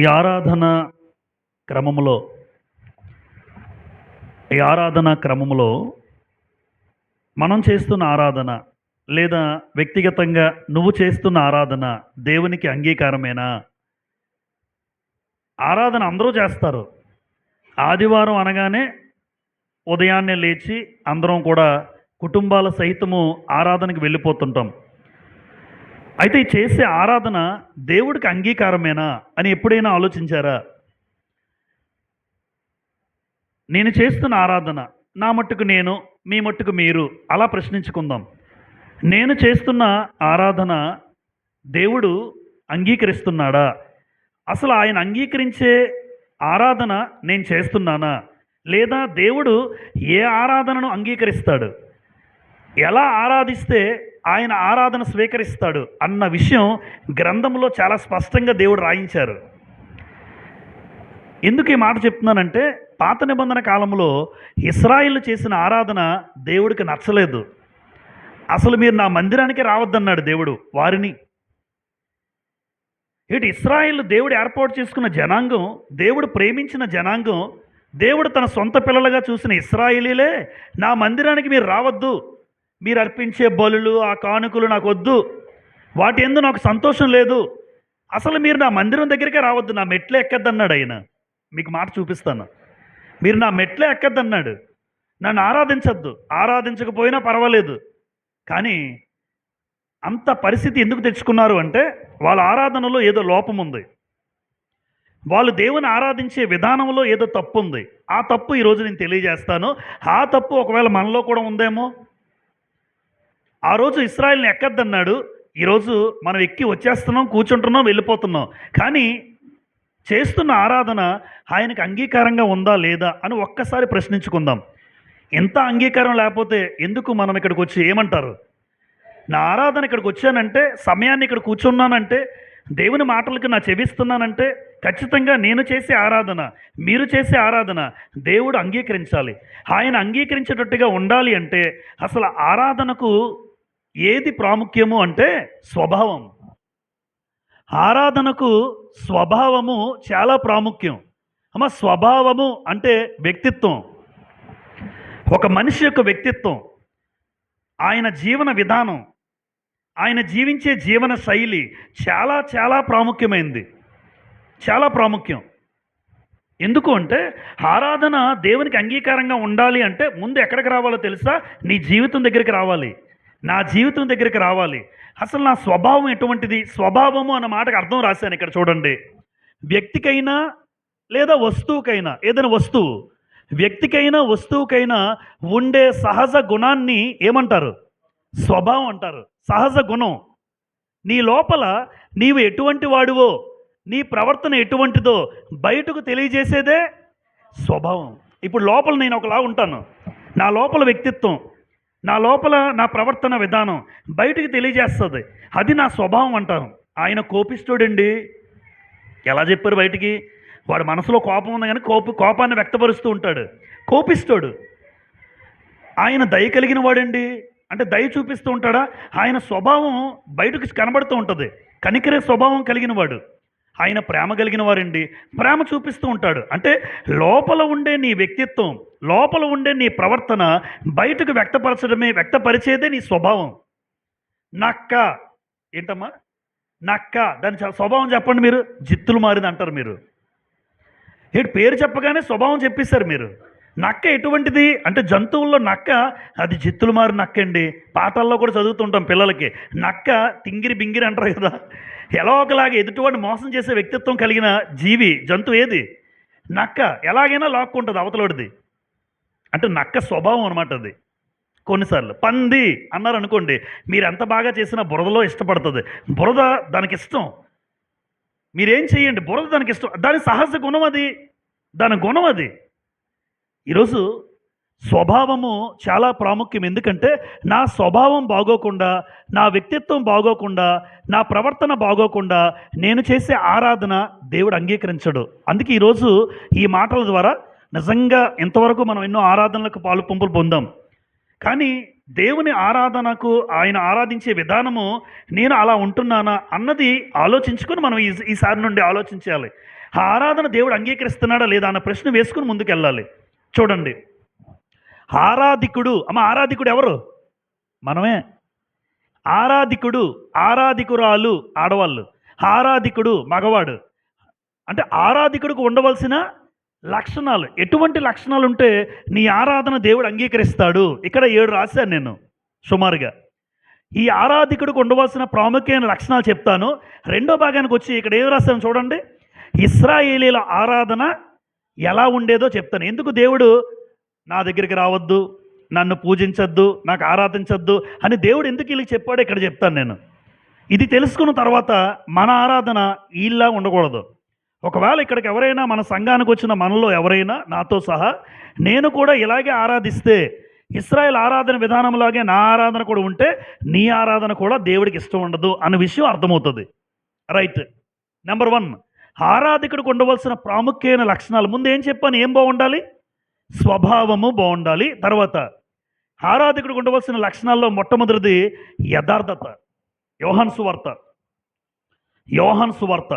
ఈ ఆరాధన క్రమములో ఈ ఆరాధన క్రమములో మనం చేస్తున్న ఆరాధన లేదా వ్యక్తిగతంగా నువ్వు చేస్తున్న ఆరాధన దేవునికి అంగీకారమేనా? ఆరాధన అందరూ చేస్తారు. ఆదివారం అనగానే ఉదయాన్నే లేచి అందరం కూడా కుటుంబాల సహితము ఆరాధనకి వెళ్ళిపోతుంటాం. అయితే ఈ చేసే ఆరాధన దేవుడికి అంగీకారమేనా అని ఎప్పుడైనా ఆలోచించారా? నేను చేస్తున్న ఆరాధన నా మట్టుకు నేను, మీ మట్టుకు మీరు అలా ప్రశ్నించుకుందాం. నేను చేస్తున్న ఆరాధన దేవుడు అంగీకరిస్తున్నాడా? అసలు ఆయన అంగీకరించే ఆరాధన నేను చేస్తున్నానా? లేదా దేవుడు ఏ ఆరాధనను అంగీకరిస్తాడు? ఎలా ఆరాధిస్తే ఆయన ఆరాధన స్వీకరిస్తాడు అన్న విషయం గ్రంథంలో చాలా స్పష్టంగా దేవుడు రాయించారు. ఎందుకు ఈ మాట చెప్తున్నానంటే, పాత నిబంధన కాలంలో ఇశ్రాయేలు చేసిన ఆరాధన దేవుడికి నచ్చలేదు. అసలు మీరు నా మందిరానికి రావద్దన్నాడు దేవుడు వారిని. ఇశ్రాయేలు దేవుడు ఏర్పాటు చేసుకున్న జనాంగం, దేవుడు ప్రేమించిన జనాంగం, దేవుడు తన సొంత పిల్లలుగా చూసిన ఇశ్రాయేలీలే నా మందిరానికి మీరు రావద్దు, మీరు అర్పించే బలులు ఆ కానుకలు నాకు వద్దు, వాటి యందు నాకు సంతోషం లేదు, అసలు మీరు నా మందిరం దగ్గరికే రావద్దు, నా మెట్లే ఎక్కద్దన్నాడు ఆయన. మీకు మాట చూపిస్తాను. మీరు నా మెట్లే ఎక్కద్దన్నాడు. నన్ను ఆరాధించద్దు, ఆరాధించకపోయినా పర్వాలేదు. కానీ అంత పరిస్థితి ఎందుకు తెచ్చుకున్నారు అంటే, వాళ్ళ ఆరాధనలో ఏదో లోపం ఉంది. వాళ్ళు దేవుని ఆరాధించే విధానంలో ఏదో తప్పు ఉంది. ఆ తప్పు ఈరోజు నేను తెలియజేస్తాను. ఆ తప్పు ఒకవేళ మనలో కూడా ఉందేమో. ఆ రోజు ఇశ్రాయేల్ని ఎక్కద్దన్నాడు, ఈరోజు మనం ఎక్కి వచ్చేస్తున్నాం, కూర్చుంటున్నాం, వెళ్ళిపోతున్నాం. కానీ చేస్తున్న ఆరాధన ఆయనకు అంగీకారంగా ఉందా లేదా అని ఒక్కసారి ప్రశ్నించుకుందాం. ఎంత అంగీకారం లేకపోతే ఎందుకు మనం ఇక్కడికి వచ్చి ఏమంటారు? నా ఆరాధన ఇక్కడికి వచ్చానంటే, సమయాన్ని ఇక్కడ కూర్చున్నానంటే, దేవుని మాటలకు నా చెవిస్తున్నానంటే, ఖచ్చితంగా నేను చేసే ఆరాధన, మీరు చేసే ఆరాధన దేవుడు అంగీకరించాలి. ఆయన అంగీకరించేటట్టుగా ఉండాలి అంటే అసలు ఆరాధనకు ఏది ప్రాముఖ్యము అంటే స్వభావం. ఆరాధనకు స్వభావము చాలా ప్రాముఖ్యం. స్వభావము అంటే వ్యక్తిత్వం, ఒక మనిషి యొక్క వ్యక్తిత్వం, ఆయన జీవన విధానం, ఆయన జీవించే జీవన శైలి చాలా చాలా ప్రాముఖ్యమైనది. చాలా ప్రాముఖ్యం. ఎందుకు అంటే, ఆరాధన దేవునికి అంగీకారంగా ఉండాలి అంటే ముందు ఎక్కడికి రావాలో తెలుసా? నీ జీవితం దగ్గరికి రావాలి, నా జీవితం దగ్గరికి రావాలి. అసలు నా స్వభావం ఎటువంటిది? స్వభావము అన్న మాటకు అర్థం రాశాను ఇక్కడ చూడండి. వ్యక్తికైనా లేదా వస్తువుకైనా, ఏదైనా వస్తువు, వ్యక్తికైనా వస్తువుకైనా ఉండే సహజ గుణాన్ని ఏమంటారు? స్వభావం అంటారు. సహజ గుణం. నీ లోపల నీవు ఎటువంటి వాడివో, నీ ప్రవర్తన ఎటువంటిదో బయటకు తెలియజేసేదే స్వభావం. ఇప్పుడు లోపల నేను ఒకలా ఉంటాను, నా లోపల వ్యక్తిత్వం, నా లోపల నా ప్రవర్తన విధానం బయటికి తెలియజేస్తుంది. అది నా స్వభావం అంటాను. ఆయన కోపిస్తుడండి. ఎలా చెప్పారు బయటికి? వాడు మనసులో కోపం ఉంది కానీ కోపాన్ని వ్యక్తపరుస్తూ ఉంటాడు, కోపిస్తాడు. ఆయన దయ కలిగిన వాడండి అంటే దయ చూపిస్తూ ఉంటాడా? ఆయన స్వభావం బయటకు కనబడుతూ ఉంటుంది, కనికరే స్వభావం కలిగిన వాడు. ఆయన ప్రేమ కలిగిన వారండి, ప్రేమ చూపిస్తూ ఉంటాడు. అంటే లోపల ఉండే నీ వ్యక్తిత్వం, లోపల ఉండే నీ ప్రవర్తన బయటకు వ్యక్తపరిచేదే నీ స్వభావం. నక్క ఏంటమ్మా? నక్క, దాని స్వభావం చెప్పండి మీరు. జిత్తులు మారింది అంటారు మీరు. పేరు చెప్పగానే స్వభావం చెప్పేశారు మీరు. నక్క ఎటువంటిది అంటే, జంతువుల్లో నక్క అది జిత్తులు మారి నక్క అండి. పాఠాల్లో కూడా చదువుతుంటాం పిల్లలకి. నక్క తింగిరి బింగిరి అంటారు కదా. ఎలా ఒకలాగా ఎదుటివాడిని మోసం చేసే వ్యక్తిత్వం కలిగిన జీవి, జంతువు ఏది? నక్క. ఎలాగైనా లాక్కుంటుంది అవతలోడిది. అంటే నక్క స్వభావం అనమాట అది. కొన్నిసార్లు పంది అన్నారు అనుకోండి, మీరు ఎంత బాగా చేసినా బురదలో ఇష్టపడుతుంది. బురద దానికి ఇష్టం. మీరేం చేయండి, బురద దానికి ఇష్టం. దాని సహజ గుణం అది, దాని గుణం అది. ఈరోజు స్వభావము చాలా ప్రాముఖ్యం. ఎందుకంటే నా స్వభావం బాగోకుండా, నా వ్యక్తిత్వం బాగోకుండా, నా ప్రవర్తన బాగోకుండా నేను చేసే ఆరాధన దేవుడు అంగీకరించడు. అందుకే ఈరోజు ఈ మాటల ద్వారా నిజంగా ఇంతవరకు మనం ఎన్నో ఆరాధనలకు పాలుపంపులు పొందాం. కానీ దేవుని ఆరాధనకు, ఆయన ఆరాధించే విధానము నేను అలా ఉంటున్నానా అన్నది ఆలోచించుకొని మనం ఈసారి నుండి ఆలోచించాలి. ఆ ఆరాధన దేవుడు అంగీకరిస్తున్నాడా లేదా అన్న ప్రశ్న వేసుకుని ముందుకెళ్ళాలి. చూడండి, ఆరాధికుడు ఆరాధికుడు ఎవరు? మనమే. ఆరాధికుడు, ఆరాధికురాలు ఆడవాళ్ళు, ఆరాధికుడు మగవాడు. అంటే ఆరాధికుడికి ఉండవలసిన లక్షణాలు, ఎటువంటి లక్షణాలు ఉంటే నీ ఆరాధన దేవుడు అంగీకరిస్తాడు? ఇక్కడ 7 రాశాను నేను సుమారుగా. ఈ ఆరాధికుడికి ఉండవలసిన ప్రాముఖ్యమైన లక్షణాలు చెప్తాను. రెండో భాగానికి వచ్చి ఇక్కడ ఏం రాశాను చూడండి. ఇశ్రాయేలీల ఆరాధన ఎలా ఉండేదో చెప్తాను. ఎందుకు దేవుడు నా దగ్గరికి రావద్దు, నన్ను పూజించద్దు, నాకు ఆరాధించద్దు అని దేవుడు ఎందుకు వీళ్ళకి చెప్పాడో ఇక్కడ చెప్తాను నేను. ఇది తెలుసుకున్న తర్వాత మన ఆరాధన వీళ్ళ ఉండకూడదు. ఒకవేళ ఇక్కడికి ఎవరైనా మన సంఘానికి వచ్చిన మనలో ఎవరైనా నాతో సహా నేను కూడా ఇలాగే ఆరాధిస్తే, ఇశ్రాయేల్ ఆరాధన విధానంలాగే నా ఆరాధన కూడా ఉంటే నీ ఆరాధన కూడా దేవుడికి ఇష్టం ఉండదు అన్న విషయం అర్థమవుతుంది. రైట్. నెంబర్ 1, ఆరాధకుడికి ఉండవలసిన ప్రాముఖ్యమైన లక్షణాలు. ముందు ఏం చెప్పాను? ఏం బాగుండాలి? స్వభావము బాగుండాలి. తర్వాత ఆరాధకుడికి ఉండవలసిన లక్షణాల్లో మొట్టమొదటిది యథార్థత. యోహాను సువార్త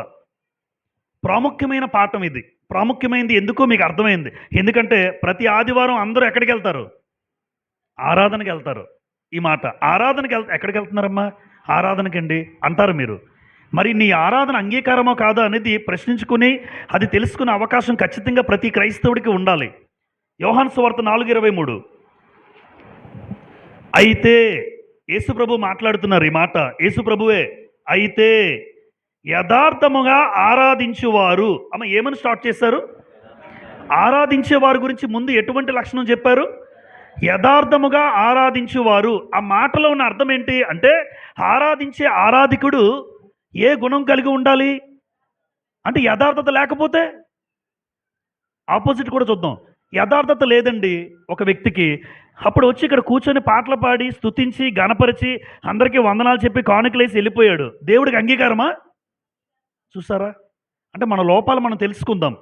ప్రాముఖ్యమైన పాఠం ఇది. ప్రాముఖ్యమైనది ఎందుకో మీకు అర్థమైంది. ఎందుకంటే ప్రతి ఆదివారం అందరూ ఎక్కడికి వెళ్తారు? ఆరాధనకి వెళ్తారు. ఈ మాట ఆరాధనకి ఎక్కడికి వెళ్తున్నారమ్మా? ఆరాధనకండి అంటారు మీరు. మరి నీ ఆరాధన అంగీకారమో కాదా అనేది ప్రశ్నించుకుని అది తెలుసుకునే అవకాశం ఖచ్చితంగా ప్రతి క్రైస్తవుడికి ఉండాలి. యోహాను సువార్త 4:23. అయితే యేసుప్రభు మాట్లాడుతున్నారు ఈ మాట. యేసుప్రభువే. అయితే యథార్థముగా ఆరాధించువారు. ఏమని స్టార్ట్ చేశారు? ఆరాధించే వారి గురించి ముందు ఎటువంటి లక్షణం చెప్పారు? యథార్థముగా ఆరాధించువారు. ఆ మాటలో ఉన్న అర్థం ఏంటి అంటే, ఆరాధించే ఆరాధికుడు ఏ గుణం కలిగి ఉండాలి అంటే, యథార్థత లేకపోతే ఆపోజిట్ కూడా చూద్దాం. యథార్థత లేదండి ఒక వ్యక్తికి, అప్పుడు వచ్చి ఇక్కడ కూర్చొని పాటలు పాడి స్తుతించి గణపరిచి అందరికీ వందనాలు చెప్పి కానుకలేసి వెళ్ళిపోయాడు. దేవుడికి అంగీకారమా? చూసారా? అంటే మన లోపాలు మనం తెలుసుకుందాం.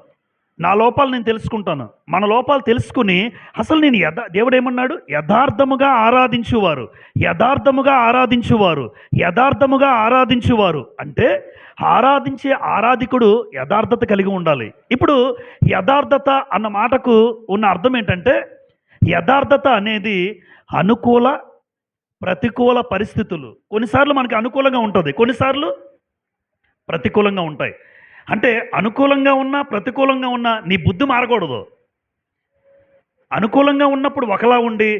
నా లోపాలు నేను తెలుసుకుంటాను. మన లోపాలు తెలుసుకుని అసలు నేను దేవుడు ఏమన్నాడు? యథార్థముగా ఆరాధించువారు, యథార్థముగా ఆరాధించువారు, యథార్థముగా ఆరాధించువారు అంటే ఆరాధించే ఆరాధికుడు యథార్థత కలిగి ఉండాలి. ఇప్పుడు యథార్థత అన్న మాటకు ఉన్న అర్థం ఏంటంటే, యథార్థత అనేది అనుకూల ప్రతికూల పరిస్థితులు. కొన్నిసార్లు మనకి అనుకూలంగా ఉంటుంది, కొన్నిసార్లు ప్రతికూలంగా ఉంటాయి. అంటే అనుకూలంగా ఉన్నా ప్రతికూలంగా ఉన్నా నీ బుద్ధి మారకూడదు. అనుకూలంగా ఉన్నప్పుడు ఒకలా ఉండి,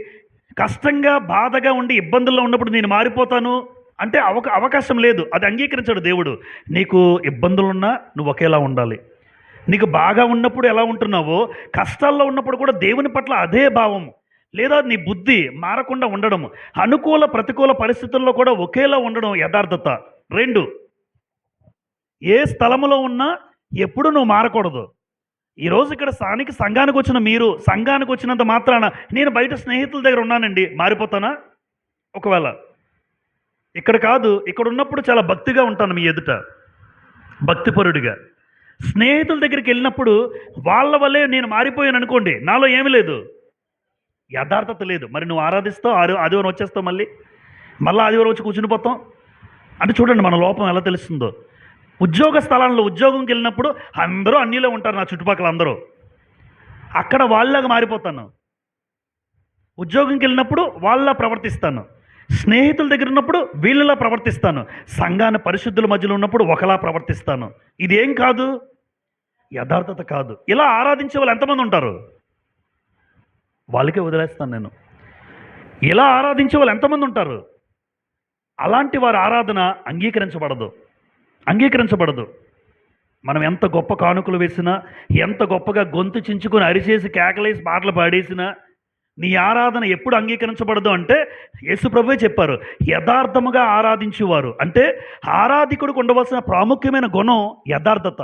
కష్టంగా బాధగా ఉండి ఇబ్బందుల్లో ఉన్నప్పుడు నేను మారిపోతాను అంటే అవకాశం లేదు. అది అంగీకరించడు దేవుడు. నీకు ఇబ్బందులున్నా నువ్వు ఒకేలా ఉండాలి. నీకు బాగా ఉన్నప్పుడు ఎలా ఉంటున్నావో కష్టాల్లో ఉన్నప్పుడు కూడా దేవుని పట్ల అదే భావం, లేదా నీ బుద్ధి మారకుండా ఉండడం, అనుకూల ప్రతికూల పరిస్థితుల్లో కూడా ఒకేలా ఉండడం యథార్థత. 2, ఏ స్థలములో ఉన్నా ఎప్పుడు నువ్వు మారకూడదు. ఈరోజు ఇక్కడ స్థానిక సంఘానికి వచ్చిన మీరు, సంఘానికి వచ్చినంత మాత్రాన నేను బయట స్నేహితుల దగ్గర ఉన్నానండి మారిపోతానా? ఒకవేళ ఇక్కడ కాదు, ఇక్కడ ఉన్నప్పుడు చాలా భక్తిగా ఉంటాను మీ ఎదుట, భక్తిపరుడిగా. స్నేహితుల దగ్గరికి వెళ్ళినప్పుడు వాళ్ళ వల్లే నేను మారిపోయాను అనుకోండి, నాలో ఏమీ లేదు, యథార్థత లేదు. మరి నువ్వు ఆరాధిస్తావు, ఆదివారం వచ్చేస్తావు, మళ్ళీ ఆదివారం వచ్చి కూర్చుని పోతాం అంటే చూడండి మన లోపం ఎలా తెలుస్తుందో. ఉద్యోగ స్థలాల్లో ఉద్యోగంకి వెళ్ళినప్పుడు అందరూ అన్నిలో ఉంటారు, నా చుట్టుపక్కల అందరూ, అక్కడ వాళ్ళలాగా మారిపోతాను. ఉద్యోగంకి వెళ్ళినప్పుడు వాళ్ళ ప్రవర్తిస్తాను, స్నేహితుల దగ్గర ఉన్నప్పుడు వీళ్ళలా ప్రవర్తిస్తాను, సంఘాన్ని పరిశుద్ధుల మధ్యలో ఉన్నప్పుడు ఒకలా ప్రవర్తిస్తాను. ఇదేం కాదు, యథార్థత కాదు. ఇలా ఆరాధించే వాళ్ళు ఎంతమంది ఉంటారు? వాళ్ళకే వదిలేస్తాను నేను. ఇలా ఆరాధించే వాళ్ళు ఎంతమంది ఉంటారు? అలాంటి వారి ఆరాధన అంగీకరించబడదు. మనం ఎంత గొప్ప కానుకలు వేసినా, ఎంత గొప్పగా గొంతు చించుకొని అరిచేసి కేకలేసి పాటలు పాడేసినా నీ ఆరాధన ఎప్పుడు అంగీకరించబడదు అంటే, యేసుప్రభువే చెప్పారు, యథార్థముగా ఆరాధించువారు అంటే ఆరాధికుడికి ఉండవలసిన ప్రాముఖ్యమైన గుణం యథార్థత.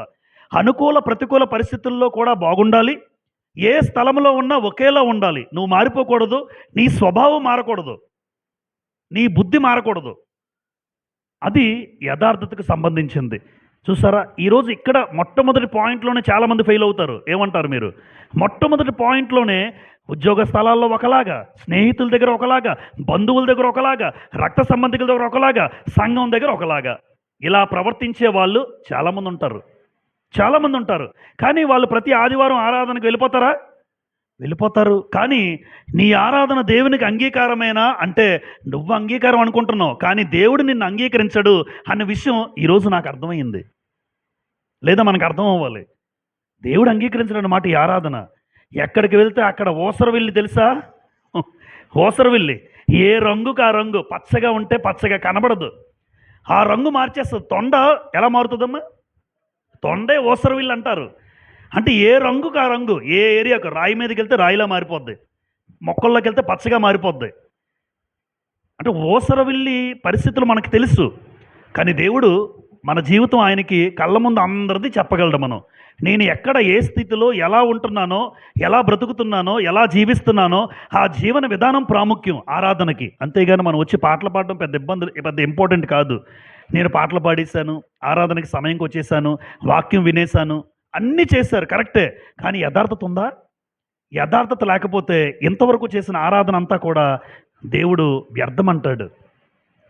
అనుకూల ప్రతికూల పరిస్థితుల్లో కూడా బాగుండాలి, ఏ స్థలంలో ఉన్నా ఒకేలా ఉండాలి. నువ్వు మారిపోకూడదు, నీ స్వభావం మారకూడదు, నీ బుద్ధి మారకూడదు. అది యథార్థతకు సంబంధించింది. చూసారా, ఈరోజు ఇక్కడ మొట్టమొదటి పాయింట్లోనే చాలామంది ఫెయిల్ అవుతారు. ఏమంటారు మీరు? మొట్టమొదటి పాయింట్లోనే ఉద్యోగ స్థలాల్లో ఒకలాగా, స్నేహితుల దగ్గర ఒకలాగా, బంధువుల దగ్గర ఒకలాగా, రక్త సంబంధికుల దగ్గర ఒకలాగా, సంఘం దగ్గర ఒకలాగా ఇలా ప్రవర్తించే వాళ్ళు చాలామంది ఉంటారు. చాలామంది ఉంటారు. కానీ వాళ్ళు ప్రతి ఆదివారం ఆరాధనకు వెళ్ళిపోతారా? వెళ్ళిపోతారు. కానీ నీ ఆరాధన దేవునికి అంగీకారమేనా అంటే నువ్వు అంగీకారం అనుకుంటున్నావు. కానీ దేవుడు నిన్ను అంగీకరించడు అన్న విషయం ఈరోజు నాకు అర్థమైంది. లేదా మనకు అర్థం అవ్వాలి. దేవుడు అంగీకరించడం అన్నమాట ఈ ఆరాధన. ఎక్కడికి వెళ్తే అక్కడ ఓసరవెల్లి తెలుసా? ఓసరవెల్లి ఏ రంగుకు ఆ రంగు. పచ్చగా ఉంటే పచ్చగా కనబడదు. ఆ రంగు మార్చేస్తుంది. తొండ ఎలా మారుతుందమ్మా? తొండే ఓసరవిల్లు అంటారు. అంటే ఏ రంగుకు ఆ రంగు. ఏ ఏరియాకు రాయి మీదకి వెళ్తే రాయిలా మారిపోద్ది, మొక్కల్లోకి వెళ్తే పచ్చగా మారిపోద్ది. అంటే ఓసరవిల్లి పరిస్థితులు మనకు తెలుసు. కానీ దేవుడు మన జీవితం ఆయనకి కళ్ళ ముందు అందరిది చెప్పగలడు. నేను ఎక్కడ ఏ స్థితిలో ఎలా ఉంటున్నానో, ఎలా బ్రతుకుతున్నానో, ఎలా జీవిస్తున్నానో ఆ జీవన విధానం ప్రాముఖ్యం ఆరాధనకి. అంతేగాని మనం వచ్చి పాటలు పాడడం పెద్ద ఇంపార్టెంట్ కాదు. నేను పాటలు పాడేశాను, ఆరాధనకి సమయంకి వచ్చేసాను, వాక్యం వినేశాను, అన్నీ చేశారు కరెక్టే. కానీ యథార్థత ఉందా? యథార్థత లేకపోతే ఇంతవరకు చేసిన ఆరాధన అంతా కూడా దేవుడు వ్యర్థమంటాడు.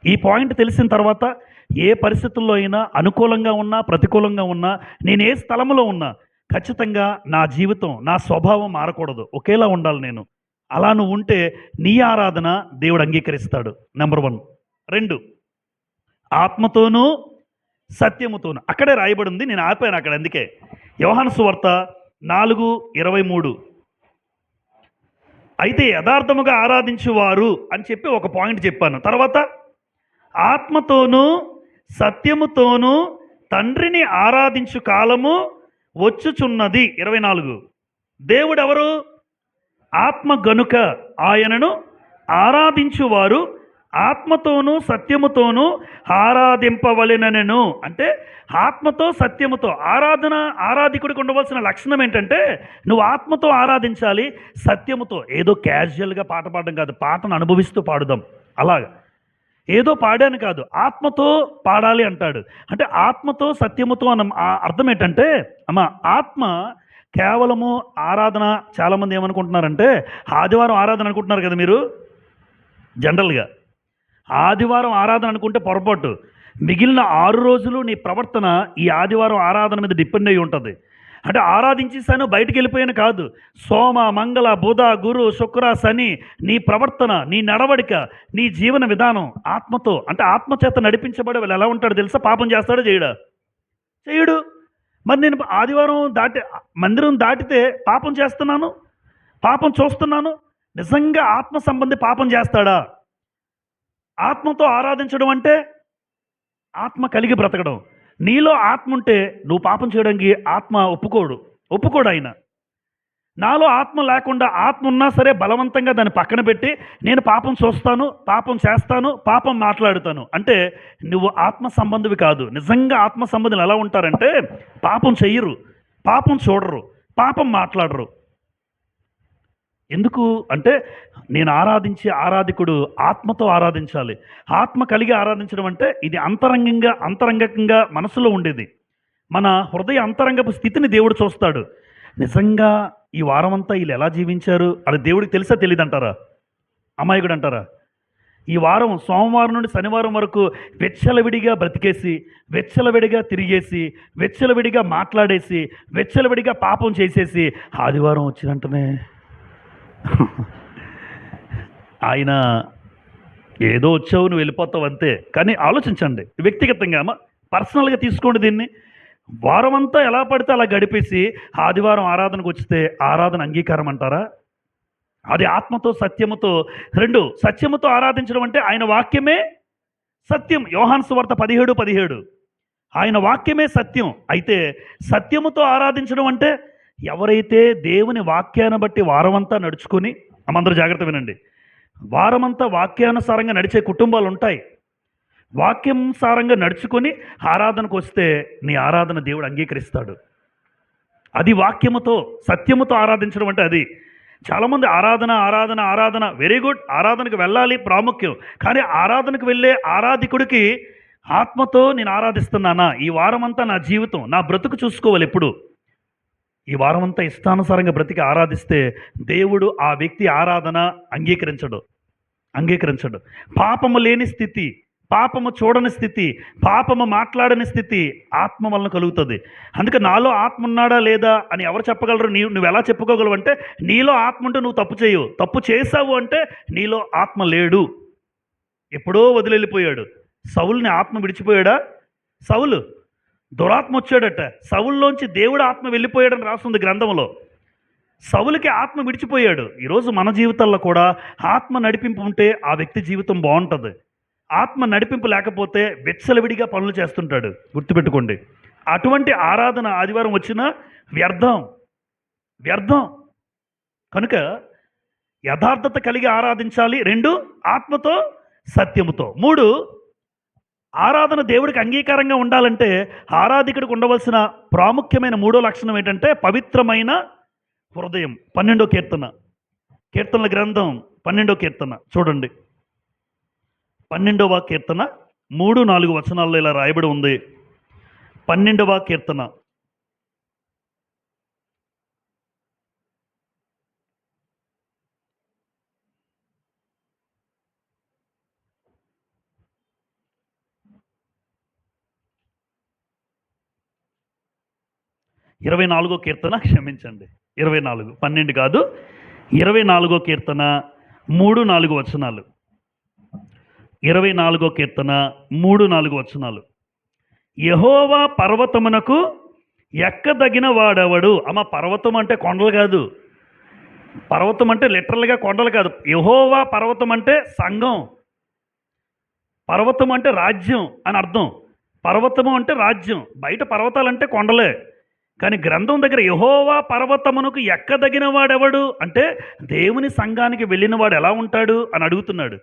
ఈ పాయింట్ తెలిసిన తర్వాత ఏ పరిస్థితుల్లో అయినా అనుకూలంగా ఉన్నా ప్రతికూలంగా ఉన్నా నేను ఏ స్థలంలో ఉన్నా ఖచ్చితంగా నా జీవితం నా స్వభావం మారకూడదు, ఒకేలా ఉండాలి నేను. అలా నువ్వు ఉంటే నీ ఆరాధన దేవుడు అంగీకరిస్తాడు. నెంబర్ 1. 2, ఆత్మతోనూ సత్యముతోనూ. అక్కడే రాయబడి ఉంది, నేను ఆపాను అక్కడ. అందుకే యోహాను సువార్త 4:23 అయితే యథార్థముగా ఆరాధించువారు అని చెప్పి ఒక పాయింట్ చెప్పాను. తర్వాత ఆత్మతోనూ సత్యముతోనూ తండ్రిని ఆరాధించు కాలము వచ్చుచున్నది. 24 దేవుడెవరు? ఆత్మ గనుక ఆయనను ఆరాధించువారు ఆత్మతోనూ సత్యముతోనూ ఆరాధింపవలెననెను. అంటే ఆత్మతో సత్యముతో ఆరాధికుడికి ఉండవలసిన లక్షణం ఏంటంటే నువ్వు ఆత్మతో ఆరాధించాలి, సత్యముతో. ఏదో క్యాజువల్గా పాట పాడడం కాదు, పాటను అనుభవిస్తూ పాడుదాం. అలాగా ఏదో పాడాను కాదు, ఆత్మతో పాడాలి అంటాడు. అంటే ఆత్మతో సత్యముతో అన్న అర్థం ఏంటంటే అమ్మ ఆత్మ కేవలము ఆరాధన. చాలామంది ఏమనుకుంటున్నారంటే ఆదివారం ఆరాధన అనుకుంటున్నారు కదా మీరు. జనరల్గా ఆదివారం ఆరాధన అనుకుంటే పొరపాటు. మిగిలిన 6 రోజులు నీ ప్రవర్తన ఈ ఆదివారం ఆరాధన మీద డిపెండ్ అయి ఉంటుంది. అంటే ఆరాధించేసాను బయటికి వెళ్ళిపోయాను కాదు. సోమ మంగళ బుధ గురు శుక్ర శని నీ ప్రవర్తన, నీ నడవడిక, నీ జీవన విధానం ఆత్మతో. అంటే ఆత్మచేత నడిపించబడే వాళ్ళు ఎలా ఉంటాడు తెలుసా? పాపం చేస్తాడో చేయడా? చేయడు. మరి నేను ఆదివారం మందిరం దాటితే పాపం చేస్తున్నాను, పాపం చూస్తున్నాను. నిజంగా ఆత్మ సంబంధి పాపం చేస్తాడా? ఆత్మతో ఆరాధించడం అంటే ఆత్మ కలిగి బ్రతకడం. నీలో ఆత్మ ఉంటే నువ్వు పాపం చేయడానికి ఆత్మ ఒప్పుకోడు ఆయన. నాలో ఆత్మ లేకుండా ఆత్మ ఉన్నా సరే బలవంతంగా దాన్ని పక్కన పెట్టి నేను పాపం చూస్తాను, పాపం చేస్తాను, పాపం మాట్లాడుతాను అంటే నువ్వు ఆత్మ సంబంధివి కాదు. నిజంగా ఆత్మ సంబంధులు ఎలా ఉంటారంటే పాపం చెయ్యరు, పాపం చూడరు, పాపం మాట్లాడరు. ఎందుకు అంటే నేను ఆరాధించే ఆరాధికుడు ఆత్మతో ఆరాధించాలి. ఆత్మ కలిగి ఆరాధించడం అంటే ఇది అంతరంగంగా మనసులో ఉండేది. మన హృదయ అంతరంగపు స్థితిని దేవుడు చూస్తాడు. నిజంగా ఈ వారమంతా వీళ్ళు ఎలా జీవించారు అది దేవుడికి తెలుసా తెలియదంటారా? అమాయకుడు అంటారా? ఈ వారం సోమవారం నుండి శనివారం వరకు వెచ్చలవిడిగా బ్రతికేసి, వెచ్చలవిడిగా తిరిగేసి, వెచ్చలవిడిగా మాట్లాడేసి, వెచ్చలవిడిగా పాపం చేసేసి ఆదివారం వచ్చినంటనే ఆయన ఏదో వచ్చావు నువ్వు వెళ్ళిపోతావు అంతే. కానీ ఆలోచించండి, వ్యక్తిగతంగా పర్సనల్గా తీసుకోండి దీన్ని. వారం అంతా ఎలా పడితే అలా గడిపేసి ఆదివారం ఆరాధనకు వచ్చితే ఆరాధన అంగీకారం అంటారా? అది ఆత్మతో సత్యముతో. 2 సత్యముతో ఆరాధించడం అంటే ఆయన వాక్యమే సత్యం. యోహాను సువార్త 17:17 ఆయన వాక్యమే సత్యం. అయితే సత్యముతో ఆరాధించడం అంటే ఎవరైతే దేవుని వాక్యాన్ని బట్టి వారమంతా నడుచుకొని, అందరూ జాగ్రత్త వినండి, వారమంతా వాక్యానుసారంగా నడిచే కుటుంబాలు ఉంటాయి. వాక్యానుసారంగా నడుచుకొని ఆరాధనకు వస్తే నీ ఆరాధన దేవుడు అంగీకరిస్తాడు. అది వాక్యముతో సత్యముతో ఆరాధించడం అంటే అది. చాలామంది ఆరాధన వెరీ గుడ్, ఆరాధనకు వెళ్ళాలి ప్రాముఖ్యం. కానీ ఆరాధనకు వెళ్ళే ఆరాధికుడికి ఆత్మతో నేను ఆరాధిస్తున్నానా? ఈ వారమంతా నా జీవితం నా బ్రతుకు చూసుకోవాలి. ఎప్పుడు ఈ వారమంతా ఇష్టానుసారంగా బ్రతికి ఆరాధిస్తే దేవుడు ఆ వ్యక్తి ఆరాధన అంగీకరించడు. పాపము లేని స్థితి, పాపము చూడని స్థితి, పాపము మాట్లాడని స్థితి ఆత్మ వలన కలుగుతుంది. అందుకే నాలో ఆత్మ ఉన్నాడా లేదా అని ఎవరు చెప్పగలరు? నువ్వు ఎలా చెప్పుకోగలవు అంటే, నీలో ఆత్మ ఉంటే నువ్వు తప్పు చేయవు. తప్పు చేసావు అంటే నీలో ఆత్మ లేడు, ఎప్పుడో వదిలిపోయాడు. సౌలుని ఆత్మ విడిచిపోయాడా? సౌలు దురాత్మ వచ్చాడట, సౌల్లోంచి దేవుడు ఆత్మ వెళ్ళిపోయాడని రాస్తుంది గ్రంథంలో. సౌలుకి ఆత్మ విడిచిపోయాడు. ఈరోజు మన జీవితాల్లో కూడా ఆత్మ నడిపింపు ఉంటే ఆ వ్యక్తి జీవితం బాగుంటుంది. ఆత్మ నడిపింపు లేకపోతే విచ్చలవిడిగా పనులు చేస్తుంటాడు. గుర్తుపెట్టుకోండి, అటువంటి ఆరాధన ఆదివారం వచ్చినా వ్యర్థం వ్యర్థం. కనుక యథార్థత కలిగి ఆరాధించాలి. 2, ఆత్మతో సత్యముతో. 3, ఆరాధన దేవుడికి అంగీకారంగా ఉండాలంటే ఆరాధికుడికి ఉండవలసిన ప్రాముఖ్యమైన 3వ లక్షణం ఏంటంటే పవిత్రమైన హృదయం. 12వ కీర్తన, కీర్తనల గ్రంథం 12వ కీర్తన చూడండి. 12వ కీర్తన 3-4 వచనాల్లో ఇలా రాయబడి ఉంది. 12వ కీర్తన 24వ కీర్తన, క్షమించండి 24, 12 కాదు, 24వ కీర్తన 3-4 వచనాలు. 24వ కీర్తన 3-4 వచనాలు. యెహోవా పర్వతమునకు ఎక్కదగిన వాడెవడు? అమ్మ, పర్వతం అంటే కొండలు కాదు. పర్వతం అంటే లిటరల్గా కొండలు కాదు. యెహోవా పర్వతం అంటే సంఘం. పర్వతం అంటే రాజ్యం అని అర్థం. పర్వతము అంటే రాజ్యం. బయట పర్వతాలంటే కొండలే. కానీ గ్రంథం దగ్గర యెహోవా పర్వతమునకు ఎక్కదగిన వాడెవడు అంటే దేవుని సంఘానికి వెళ్ళిన వాడు ఎలా ఉంటాడు అని అడుగుతున్నాడు.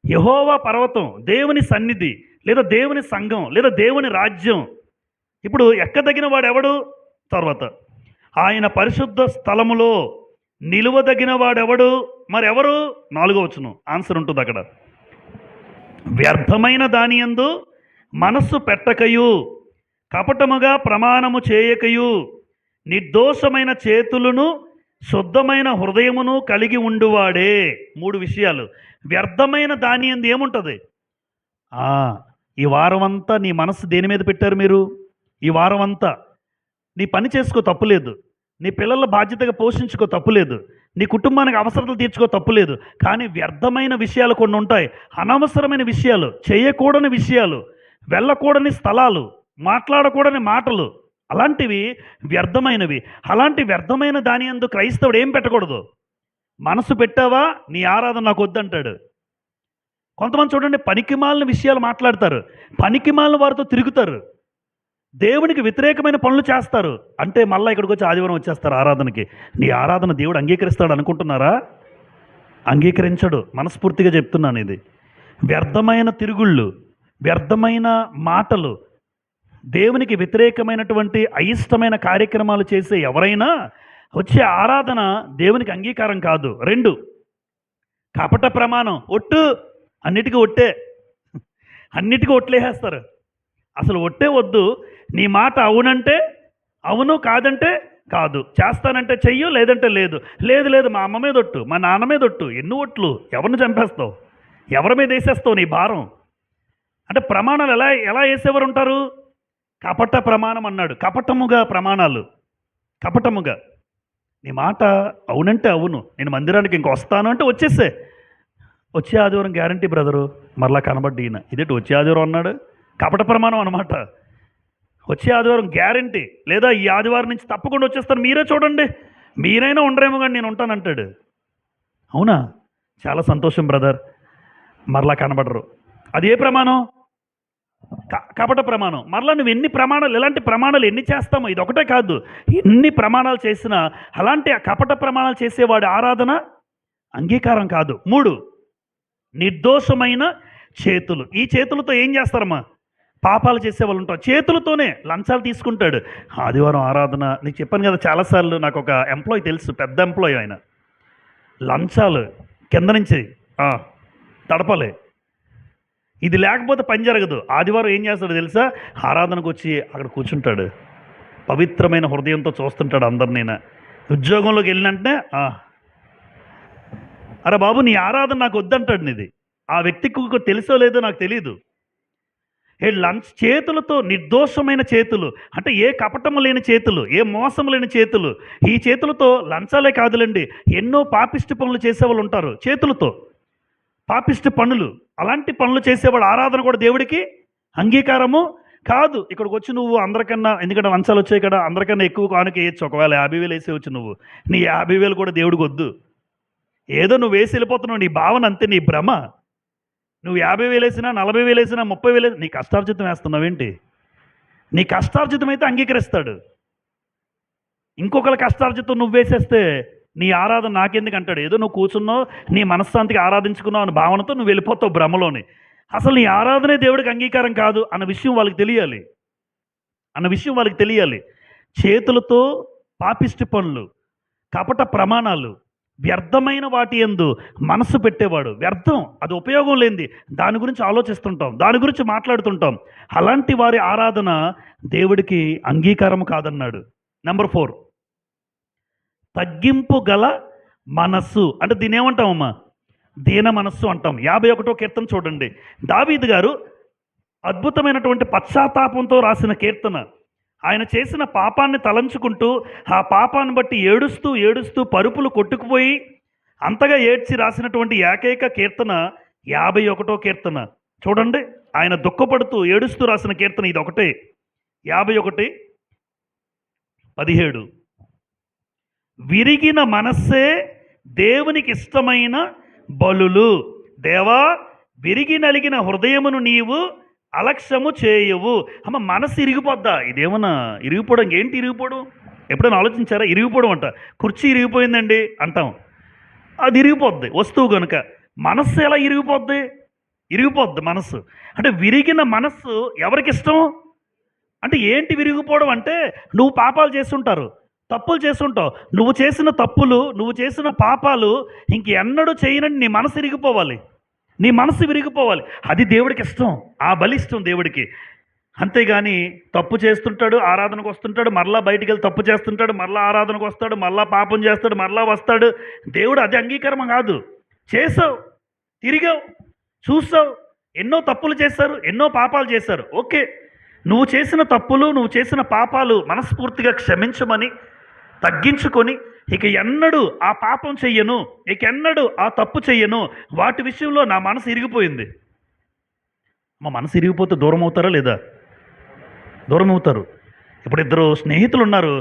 యెహోవా పర్వతం దేవుని సన్నిధి, లేదా దేవుని సంఘం, లేదా దేవుని రాజ్యం. ఇప్పుడు ఎక్కదగిన వాడెవడు? తర్వాత ఆయన పరిశుద్ధ స్థలములో నిలువదగిన వాడెవడు? మరెవరు? 4వ వచనం ఆన్సర్ ఉంటుంది అక్కడ. వ్యర్థమైన దానియందు మనస్సు పెట్టకయు, కపటముగా ప్రమాణము చేయకయు, నిర్దోషమైన చేతులను శుద్ధమైన హృదయమును కలిగి ఉండువాడే. 3 విషయాలు. వ్యర్థమైన దాని అందు ఏముంటుంది? ఈ వారం అంతా నీ మనసు దేని మీద పెట్టారు మీరు? ఈ వారం అంతా నీ పని చేసుకో, తప్పులేదు. నీ పిల్లల బాధ్యతగా పోషించుకో, తప్పులేదు. నీ కుటుంబానికి అవసరతలు తీర్చుకో, తప్పులేదు. కానీ వ్యర్థమైన విషయాలు కొన్ని ఉంటాయి. అనవసరమైన విషయాలు, చేయకూడని విషయాలు, వెళ్ళకూడని స్థలాలు, మాట్లాడకూడని మాటలు, అలాంటివి వ్యర్థమైనవి. అలాంటి వ్యర్థమైన దాని యందు క్రైస్తవుడు ఏం పెట్టకూడదు? మనసు పెట్టావా, నీ ఆరాధన నాకు వద్దంటాడు. కొంతమంది చూడండి, పనికిమాలిన విషయాలు మాట్లాడతారు, పనికిమాలిన వారితో తిరుగుతారు, దేవునికి వ్యతిరేకమైన పనులు చేస్తారు. అంటే మళ్ళీ ఇక్కడికి వచ్చి ఆదివారం వచ్చేస్తారు ఆరాధనకి. నీ ఆరాధన దేవుడు అంగీకరిస్తాడు అనుకుంటున్నారా? అంగీకరించడు. మనస్ఫూర్తిగా చెప్తున్నాను. ఇది వ్యర్థమైన తిరుగుళ్ళు, వ్యర్థమైన మాటలు, దేవునికి వ్యతిరేకమైనటువంటి అయిష్టమైన కార్యక్రమాలు చేసే ఎవరైనా వచ్చే ఆరాధన దేవునికి అంగీకారం కాదు. 2, కపట ప్రమాణం. ఒట్టు, అన్నిటికీ ఒట్టే, అన్నిటికీ ఒట్లేసేస్తారు. అసలు ఒట్టే వద్దు. నీ మాట అవునంటే అవును, కాదంటే కాదు, చేస్తానంటే చెయ్యు, లేదంటే లేదు. లేదు లేదు, మా అమ్మ మీద ఒట్టు, మా నాన్న మీద ఒట్టు. ఎన్ని ఒట్లు? ఎవరిని చంపేస్తావు? ఎవరి మీద వేసేస్తావు నీ భారం? అంటే ప్రమాణాలు ఎలా ఎలా వేసేవారు ఉంటారు? కపట ప్రమాణం అన్నాడు. కపటముగా ప్రమాణాలు, కపటముగా. నీ మాట అవునంటే అవును, నేను మందిరానికి ఇంక వస్తాను అంటే వచ్చేసే. వచ్చే ఆదివారం గ్యారంటీ బ్రదరు, మరలా కనబడ్డి ఈయన. ఇదేంటి వచ్చే ఆదివారం అన్నాడు? కపట ప్రమాణం అనమాట. వచ్చే ఆదివారం గ్యారంటీ, లేదా ఈ ఆదివారం నుంచి తప్పకుండా వచ్చేస్తాను, మీరే చూడండి, మీరైనా ఉండరేమో కానీ నేను ఉంటానంటాడు. అవునా? చాలా సంతోషం బ్రదర్, మరలా కనబడరు. అది ఏ ప్రమాణం? కపట ప్రమాణం. మరలా నువ్వు ఎన్ని ప్రమాణాలు, ఇలాంటి ప్రమాణాలు ఎన్ని చేస్తామో, ఇది ఒకటే కాదు, ఎన్ని ప్రమాణాలు చేసినా అలాంటి కపట ప్రమాణాలు చేసేవాడి ఆరాధన అంగీకారం కాదు. 3, నిర్దోషమైన చేతులు. ఈ చేతులతో ఏం చేస్తారమ్మా? పాపాలు చేసేవాళ్ళు ఉంటారు. చేతులతోనే లంచాలు తీసుకుంటాడు. ఆదివారం ఆరాధన, నీకు చెప్పాను కదా చాలాసార్లు, నాకు ఒక ఎంప్లాయీ తెలుసు, పెద్ద ఎంప్లాయీ. ఆయన లంచాలు కింద నుంచి తడపలే. ఇది లేకపోతే పని జరగదు. ఆదివారం ఏం చేస్తాడు తెలుసా? ఆరాధనకు వచ్చి అక్కడ కూర్చుంటాడు, పవిత్రమైన హృదయంతో చూస్తుంటాడు అందరినీ. ఉద్యోగంలోకి వెళ్ళినంటే అరే బాబు నీ ఆరాధన నాకు వద్దంటాడు. నీది ఆ వ్యక్తికి తెలుసో లేదో నాకు తెలీదు. ఏ లంచ్ చేతులతో నిర్దోషమైన చేతులు, అంటే ఏ కపటము లేని చేతులు, ఏ మోసము లేని చేతులు. ఈ చేతులతో లంచాలే కాదులండి, ఎన్నో పాపిష్టి పనులు చేసేవాళ్ళు ఉంటారు చేతులతో, పాపిష్టి పనులు. అలాంటి పనులు చేసేవాడు ఆరాధన కూడా దేవుడికి అంగీకారము కాదు. ఇక్కడికి వచ్చి నువ్వు అందరికన్నా, ఎందుకంటే లంచాలు వచ్చాయి కదా, అందరికన్నా ఎక్కువ కానుక వేయచ్చు. ఒకవేళ 50,000 వేసే వచ్చి నువ్వు, నీ 50,000 కూడా దేవుడికి వద్దు. ఏదో నువ్వు వేసి వెళ్ళిపోతున్నావు, నీ భావన అంతే, నీ భ్రమ. నువ్వు 50,000 వేసినా, 40,000 వేసినా, 30,000 నీ కష్టార్జితం వేస్తున్నావేంటి? నీ కష్టార్జితం అయితే అంగీకరిస్తాడు. ఇంకొకరి కష్టార్జితం నువ్వు వేసేస్తే నీ ఆరాధన నాకెందుకు అంటాడు. ఏదో నువ్వు కూర్చున్నావు, నీ మనశ్శాంతికి ఆరాధించుకున్నావు అనే భావనతో నువ్వు వెళ్ళిపోతావు భ్రమలోని. అసలు నీ ఆరాధనే దేవుడికి అంగీకారం కాదు అన్న విషయం వాళ్ళకి తెలియాలి. చేతులతో పాపిష్టి పనులు, కపట ప్రమాణాలు, వ్యర్థమైన వాటి యందు మనసు పెట్టేవాడు. వ్యర్థం, అది ఉపయోగం లేనిది, దాని గురించి ఆలోచిస్తుంటాం, దాని గురించి మాట్లాడుతుంటాం. అలాంటి వారి ఆరాధన దేవుడికి అంగీకారం కాదన్నాడు. నెంబర్ 4, తగ్గింపు గల మనస్సు. అంటే దీని ఏమంటామమ్మా? దీన మనస్సు అంటాం. 51వ కీర్తన చూడండి. దావీదు గారు అద్భుతమైనటువంటి పశ్చాత్తాపంతో రాసిన కీర్తన. ఆయన చేసిన పాపాన్ని తలంచుకుంటూ, ఆ పాపాన్ని బట్టి ఏడుస్తూ ఏడుస్తూ పరుపులు కొట్టుకుపోయి అంతగా ఏడ్చి రాసినటువంటి ఏకైక కీర్తన 51వ కీర్తన. చూడండి, ఆయన దుఃఖపడుతూ ఏడుస్తూ రాసిన కీర్తన ఇది ఒకటే. 51:17. విరిగిన మనస్సే దేవునికి ఇష్టమైన బలులు. దేవా, విరిగి నలిగిన హృదయమును నీవు అలక్ష్యము చేయవు. అమ్మ, మనసు ఇరిగిపోద్దా? ఇదేమన్నా ఇరిగిపోవడం? ఏంటి ఇరిగిపోవడం? ఎప్పుడైనా ఆలోచించారా? ఇరిగిపోవడం అంట, కుర్చీ ఇరిగిపోయిందండి అంటాం, అది ఇరిగిపోద్ది వస్తువు కనుక. మనస్సు ఎలా ఇరిగిపోద్ది మనస్సు. అంటే విరిగిన మనస్సు ఎవరికి ఇష్టం? అంటే ఏంటి విరిగిపోవడం అంటే, నువ్వు పాపాలు చేస్తుంటారు, తప్పులు చేస్తుంటావు, నువ్వు చేసిన తప్పులు, నువ్వు చేసిన పాపాలు ఇంకెన్నడూ చేయనని నీ మనసు విరిగిపోవాలి. అది దేవుడికి ఇష్టం, ఆ బలిష్టం దేవుడికి. అంతేగాని తప్పు చేస్తుంటాడు, ఆరాధనకు వస్తుంటాడు, మరలా బయటికి వెళ్ళి తప్పు చేస్తుంటాడు, మరలా ఆరాధనకు వస్తాడు, మరలా పాపం చేస్తాడు, మరలా వస్తాడు. దేవుడు అది అంగీకారం కాదు. చేసావు, తిరిగావు, చూసావు, ఎన్నో తప్పులు చేశారు, ఎన్నో పాపాలు చేశారు. ఓకే, నువ్వు చేసిన తప్పులు, నువ్వు చేసిన పాపాలు మనస్ఫూర్తిగా క్షమించమని తగ్గించుకొని, ఇక ఎన్నడూ ఆ పాపం చెయ్యను, ఇక ఎన్నడూ ఆ తప్పు చెయ్యను, వాటి విషయంలో నా మనసు ఇరిగిపోయింది. మా మనసు ఇరిగిపోతే దూరం అవుతారా లేదా? దూరం అవుతారు. ఇప్పుడు ఇద్దరు స్నేహితులు ఉన్నారు,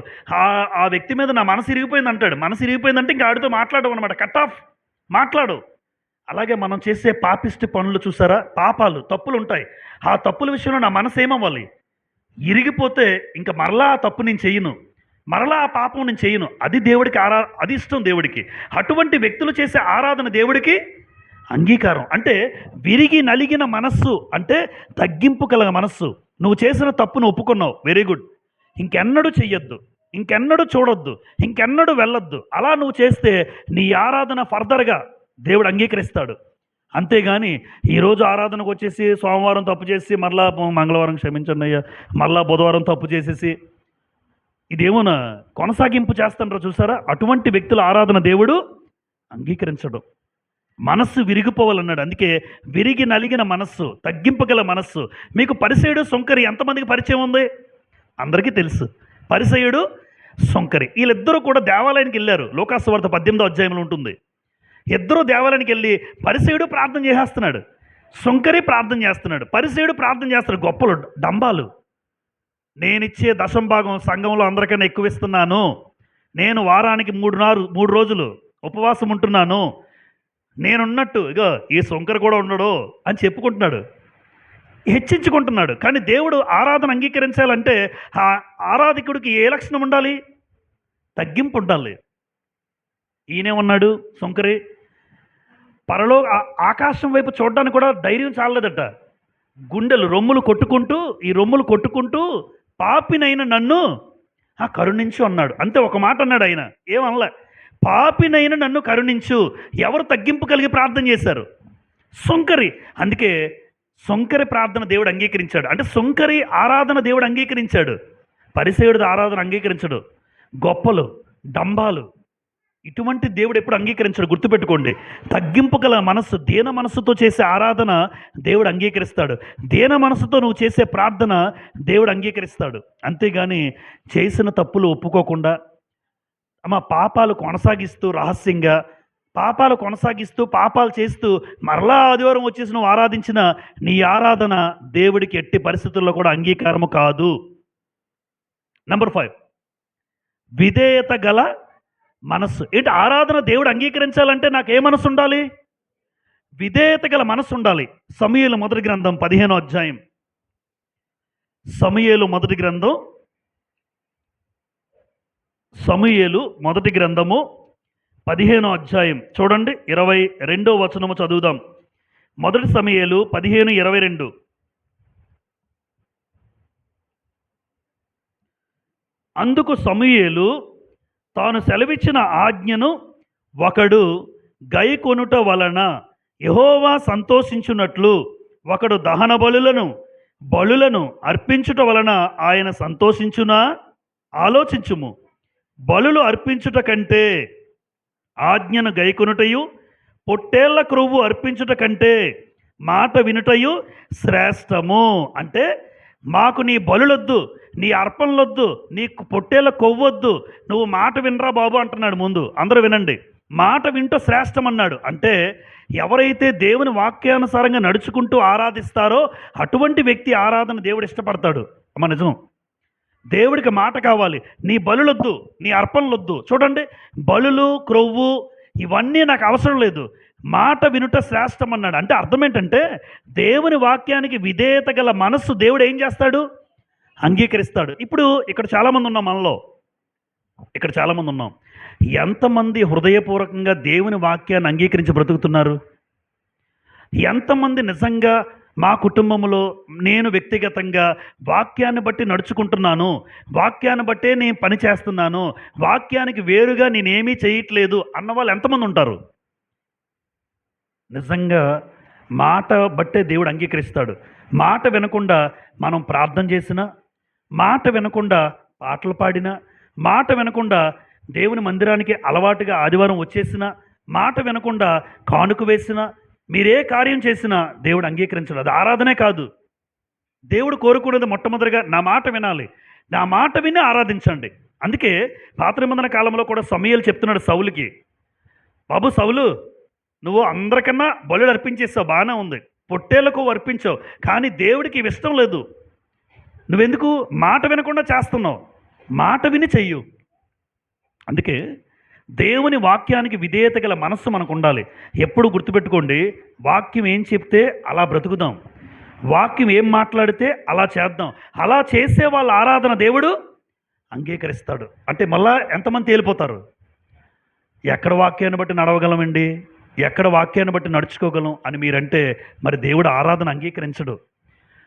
ఆ వ్యక్తి మీద నా మనసు ఇరిగిపోయింది అంటాడు. మనసు ఇరిగిపోయిందంటే ఇంకా ఆడితో మాట్లాడవు అనమాట, కట్ ఆఫ్, మాట్లాడు. అలాగే మనం చేసే పాపిష్టి పనులు చూసారా, పాపాలు, తప్పులు ఉంటాయి. ఆ తప్పుల విషయంలో నా మనసు ఏమవ్వాలి? ఇరిగిపోతే ఇంకా మరలా ఆ తప్పు నేను చెయ్యను, మరలా ఆ పాపం నేను చేయను. అది దేవుడికి అది ఇష్టం దేవుడికి. అటువంటి వ్యక్తులు చేసే ఆరాధన దేవుడికి అంగీకారం. అంటే విరిగి నలిగిన మనస్సు అంటే తగ్గింపు కల మనస్సు. నువ్వు చేసిన తప్పును ఒప్పుకున్నావు, వెరీ గుడ్, ఇంకెన్నడూ చెయ్యొద్దు, ఇంకెన్నడూ చూడొద్దు, ఇంకెన్నడూ వెళ్ళొద్దు. అలా నువ్వు చేస్తే నీ ఆరాధన ఫర్దర్గా దేవుడు అంగీకరిస్తాడు. అంతేగాని ఈరోజు ఆరాధనకు వచ్చేసి సోమవారం తప్పు చేసి మరలా మంగళవారం క్షమించండి అయ్యా, మరలా బుధవారం తప్పు చేసేసి ఇదేమోనా కొనసాగింపు చేస్తాండ్రో చూసారా, అటువంటి వ్యక్తుల ఆరాధన దేవుడు అంగీకరించడు. మనస్సు విరిగిపోవాలన్నాడు. అందుకే విరిగి నలిగిన మనస్సు, తగ్గింపగల మనస్సు. మీకు పరిసయుడు, సొంకరి ఎంతమందికి పరిచయం ఉంది? అందరికీ తెలుసు. పరిసయుడు, సొంకరి, వీళ్ళిద్దరూ కూడా దేవాలయానికి వెళ్ళారు. లోకాసు వార్త 18వ అధ్యాయంలో ఉంటుంది. ఇద్దరు దేవాలయానికి వెళ్ళి పరిసయుడు ప్రార్థన చేసేస్తున్నాడు, సొంకరి ప్రార్థన చేస్తున్నాడు. పరిసయుడు ప్రార్థన చేస్తున్నాడు, గొప్పలు, డంబాలు, నేనిచ్చే దశంభాగం సంఘంలో అందరికన్నా ఎక్కువ ఇస్తున్నాను, నేను వారానికి 3 రోజులు ఉపవాసం ఉంటున్నాను, నేనున్నట్టు ఇగో ఈ సొంకర కూడా ఉండడు అని చెప్పుకుంటున్నాడు, హెచ్చించుకుంటున్నాడు. కానీ దేవుడు ఆరాధన అంగీకరించాలంటే ఆ ఆరాధకుడికి ఏ లక్షణం ఉండాలి? తగ్గింపు ఉండాలి. ఈయనేమన్నాడు సొంకరి? ఆకాశం వైపు చూడడానికి కూడా ధైర్యం చాలలేదట. గుండెలు, రొమ్ములు కొట్టుకుంటూ పాపినైన నన్ను కరుణించు అన్నాడు. అంతే, ఒక మాట అన్నాడు. ఆయన ఏమనలే, పాపినైన నన్ను కరుణించు. ఎవరు తగ్గింపు కలిగి ప్రార్థన చేశారు? సొంకరి. అందుకే సొంకరి ప్రార్థన దేవుడు అంగీకరించాడు. అంటే సొంకరి ఆరాధన దేవుడు అంగీకరించాడు, పరిసయుడి ఆరాధన అంగీకరించడు. గొప్పలు, డంబాలు, ఇటువంటి దేవుడు ఎప్పుడు అంగీకరించడు, గుర్తుపెట్టుకోండి. తగ్గింపు గల మనస్సు, దీన మనస్సుతో చేసే ఆరాధన దేవుడు అంగీకరిస్తాడు. దీన మనస్సుతో నువ్వు చేసే ప్రార్థన దేవుడు అంగీకరిస్తాడు. అంతేగాని చేసిన తప్పులు ఒప్పుకోకుండా పాపాలు కొనసాగిస్తూ రహస్యంగా పాపాలు చేస్తూ మరలా ఆదివారం వచ్చేసి నువ్వు ఆరాధించిన నీ ఆరాధన దేవుడికి ఎట్టి పరిస్థితుల్లో కూడా అంగీకారము కాదు. నెంబర్ 5, విధేయత గల మనస్సు. ఏంటి ఆరాధన దేవుడు అంగీకరించాలంటే నాకు ఏ మనసు ఉండాలి? విధేయత గల మనస్సు ఉండాలి. సమూయేలు మొదటి గ్రంథం 15వ అధ్యాయం. సమూయేలు మొదటి గ్రంథము 15వ అధ్యాయం చూడండి, 22వ వచనము చదువుదాం. మొదటి సమూయేలు 15:22. అందుకు సమూయేలు తాను సెలవిచ్చిన ఆజ్ఞను ఒకడు గైకొనుట వలన యెహోవా సంతోషించున్నట్లు ఒకడు దహన బలులను అర్పించుట వలన ఆయన సంతోషించునా? ఆలోచించుము. బలులు అర్పించుట కంటే ఆజ్ఞను గైకొనుటయు, పొట్టేళ్ల క్రొవ్వు అర్పించుట కంటే మాట వినుటయు శ్రేష్టము. అంటే మాకు నీ బలులొద్దు, నీ అర్పణలొద్దు, నీ పొట్టేళ్ళ కొవ్వొద్దు, నువ్వు మాట వినరా బాబు అంటున్నాడు. ముందు అందరూ వినండి, మాట వింటూ శ్రేష్టం అన్నాడు. అంటే ఎవరైతే దేవుని వాక్యానుసారంగా నడుచుకుంటూ ఆరాధిస్తారో అటువంటి వ్యక్తి ఆరాధన దేవుడు ఇష్టపడతాడు. అమ్మ నిజం, దేవుడికి మాట కావాలి. నీ బలులొద్దు, నీ అర్పణలొద్దు. చూడండి, బలులు క్రొవ్వు ఇవన్నీ నాకు అవసరం లేదు, మాట వినుట శ్రేష్టం అన్నాడు. అంటే అర్థం ఏంటంటే దేవుని వాక్యానికి విధేయత గల మనస్సు దేవుడు ఏం చేస్తాడు? అంగీకరిస్తాడు. ఇప్పుడు ఇక్కడ చాలామంది ఉన్నాం, ఇక్కడ చాలామంది ఉన్నాం. ఎంతమంది హృదయపూర్వకంగా దేవుని వాక్యాన్ని అంగీకరించి బ్రతుకుతున్నారు? ఎంతమంది నిజంగా మా కుటుంబంలో నేను వ్యక్తిగతంగా వాక్యాన్ని బట్టి నడుచుకుంటున్నాను, వాక్యాన్ని బట్టే నేను పని చేస్తున్నాను, వాక్యానికి వేరుగా నేనేమీ చేయట్లేదు అన్న వాళ్ళు ఎంతమంది ఉంటారు? నిజంగా మాట బట్టే దేవుడు అంగీకరిస్తాడు. మాట వినకుండా మనం ప్రార్థన చేసినా, మాట వినకుండా పాటలు పాడినా, మాట వినకుండా దేవుని మందిరానికి అలవాటుగా ఆదివారం వచ్చేసినా, మాట వినకుండా కానుక వేసినా, మీరే కార్యం చేసినా దేవుడు అంగీకరించడు. అది ఆరాధనే కాదు. దేవుడు కోరుకునేది మొట్టమొదటిగా నా మాట వినాలి, నా మాట విని ఆరాధించండి. అందుకే పాత నిబంధన కాలంలో కూడా సమూయేలు చెప్తున్నాడు సౌలుకి, బాబు సౌలు, నువ్వు అందరికన్నా బలులు అర్పించేసావు, బాగానే ఉంది, పొట్టేళ్లకు అర్పించావు, కానీ దేవుడికి ఇష్టం లేదు. నువ్వెందుకు మాట వినకుండా చేస్తున్నావు? మాట విని చెయ్యు. అందుకే దేవుని వాక్యానికి విధేయత గల మనస్సు మనకు ఉండాలి. ఎప్పుడు గుర్తుపెట్టుకోండి, వాక్యం ఏం చెప్తే అలా బ్రతుకుదాం, వాక్యం ఏం మాట్లాడితే అలా చేద్దాం. అలా చేసే వాళ్ళ ఆరాధన దేవుడు అంగీకరిస్తాడు. అంటే మళ్ళా ఎంతమంది తేలిపోతారు? ఎక్కడ వాక్యాన్ని బట్టి నడవగలమండి, ఎక్కడ వాక్యాన్ని బట్టి నడుచుకోగలం అని మీరంటే మరి దేవుడు ఆరాధన అంగీకరించడు.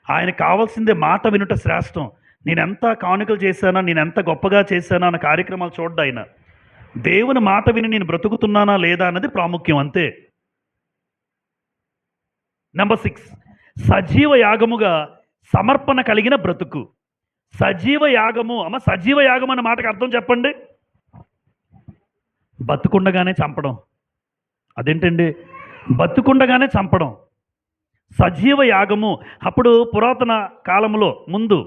ఆయన కావాల్సిందే మాట వినుట శ్రేష్టం. నేనెంత కానుకలు చేశానా, నేనెంత గొప్పగా చేశానా అన్న కార్యక్రమాలు చూడ్డా ఆయన. దేవుని మాట విని నేను బ్రతుకుతున్నానా లేదా అన్నది ప్రాముఖ్యం, అంతే. నెంబర్ 6, సజీవ యాగముగా సమర్పణ కలిగిన బ్రతుకు. సజీవ యాగము. సజీవ యాగం అన్న మాటకు అర్థం చెప్పండి. బతుకుండగానే చంపడం. అదేంటండి? బతుకుండగానే చంపడం సజీవ యాగము. అప్పుడు పురాతన కాలంలో ముందు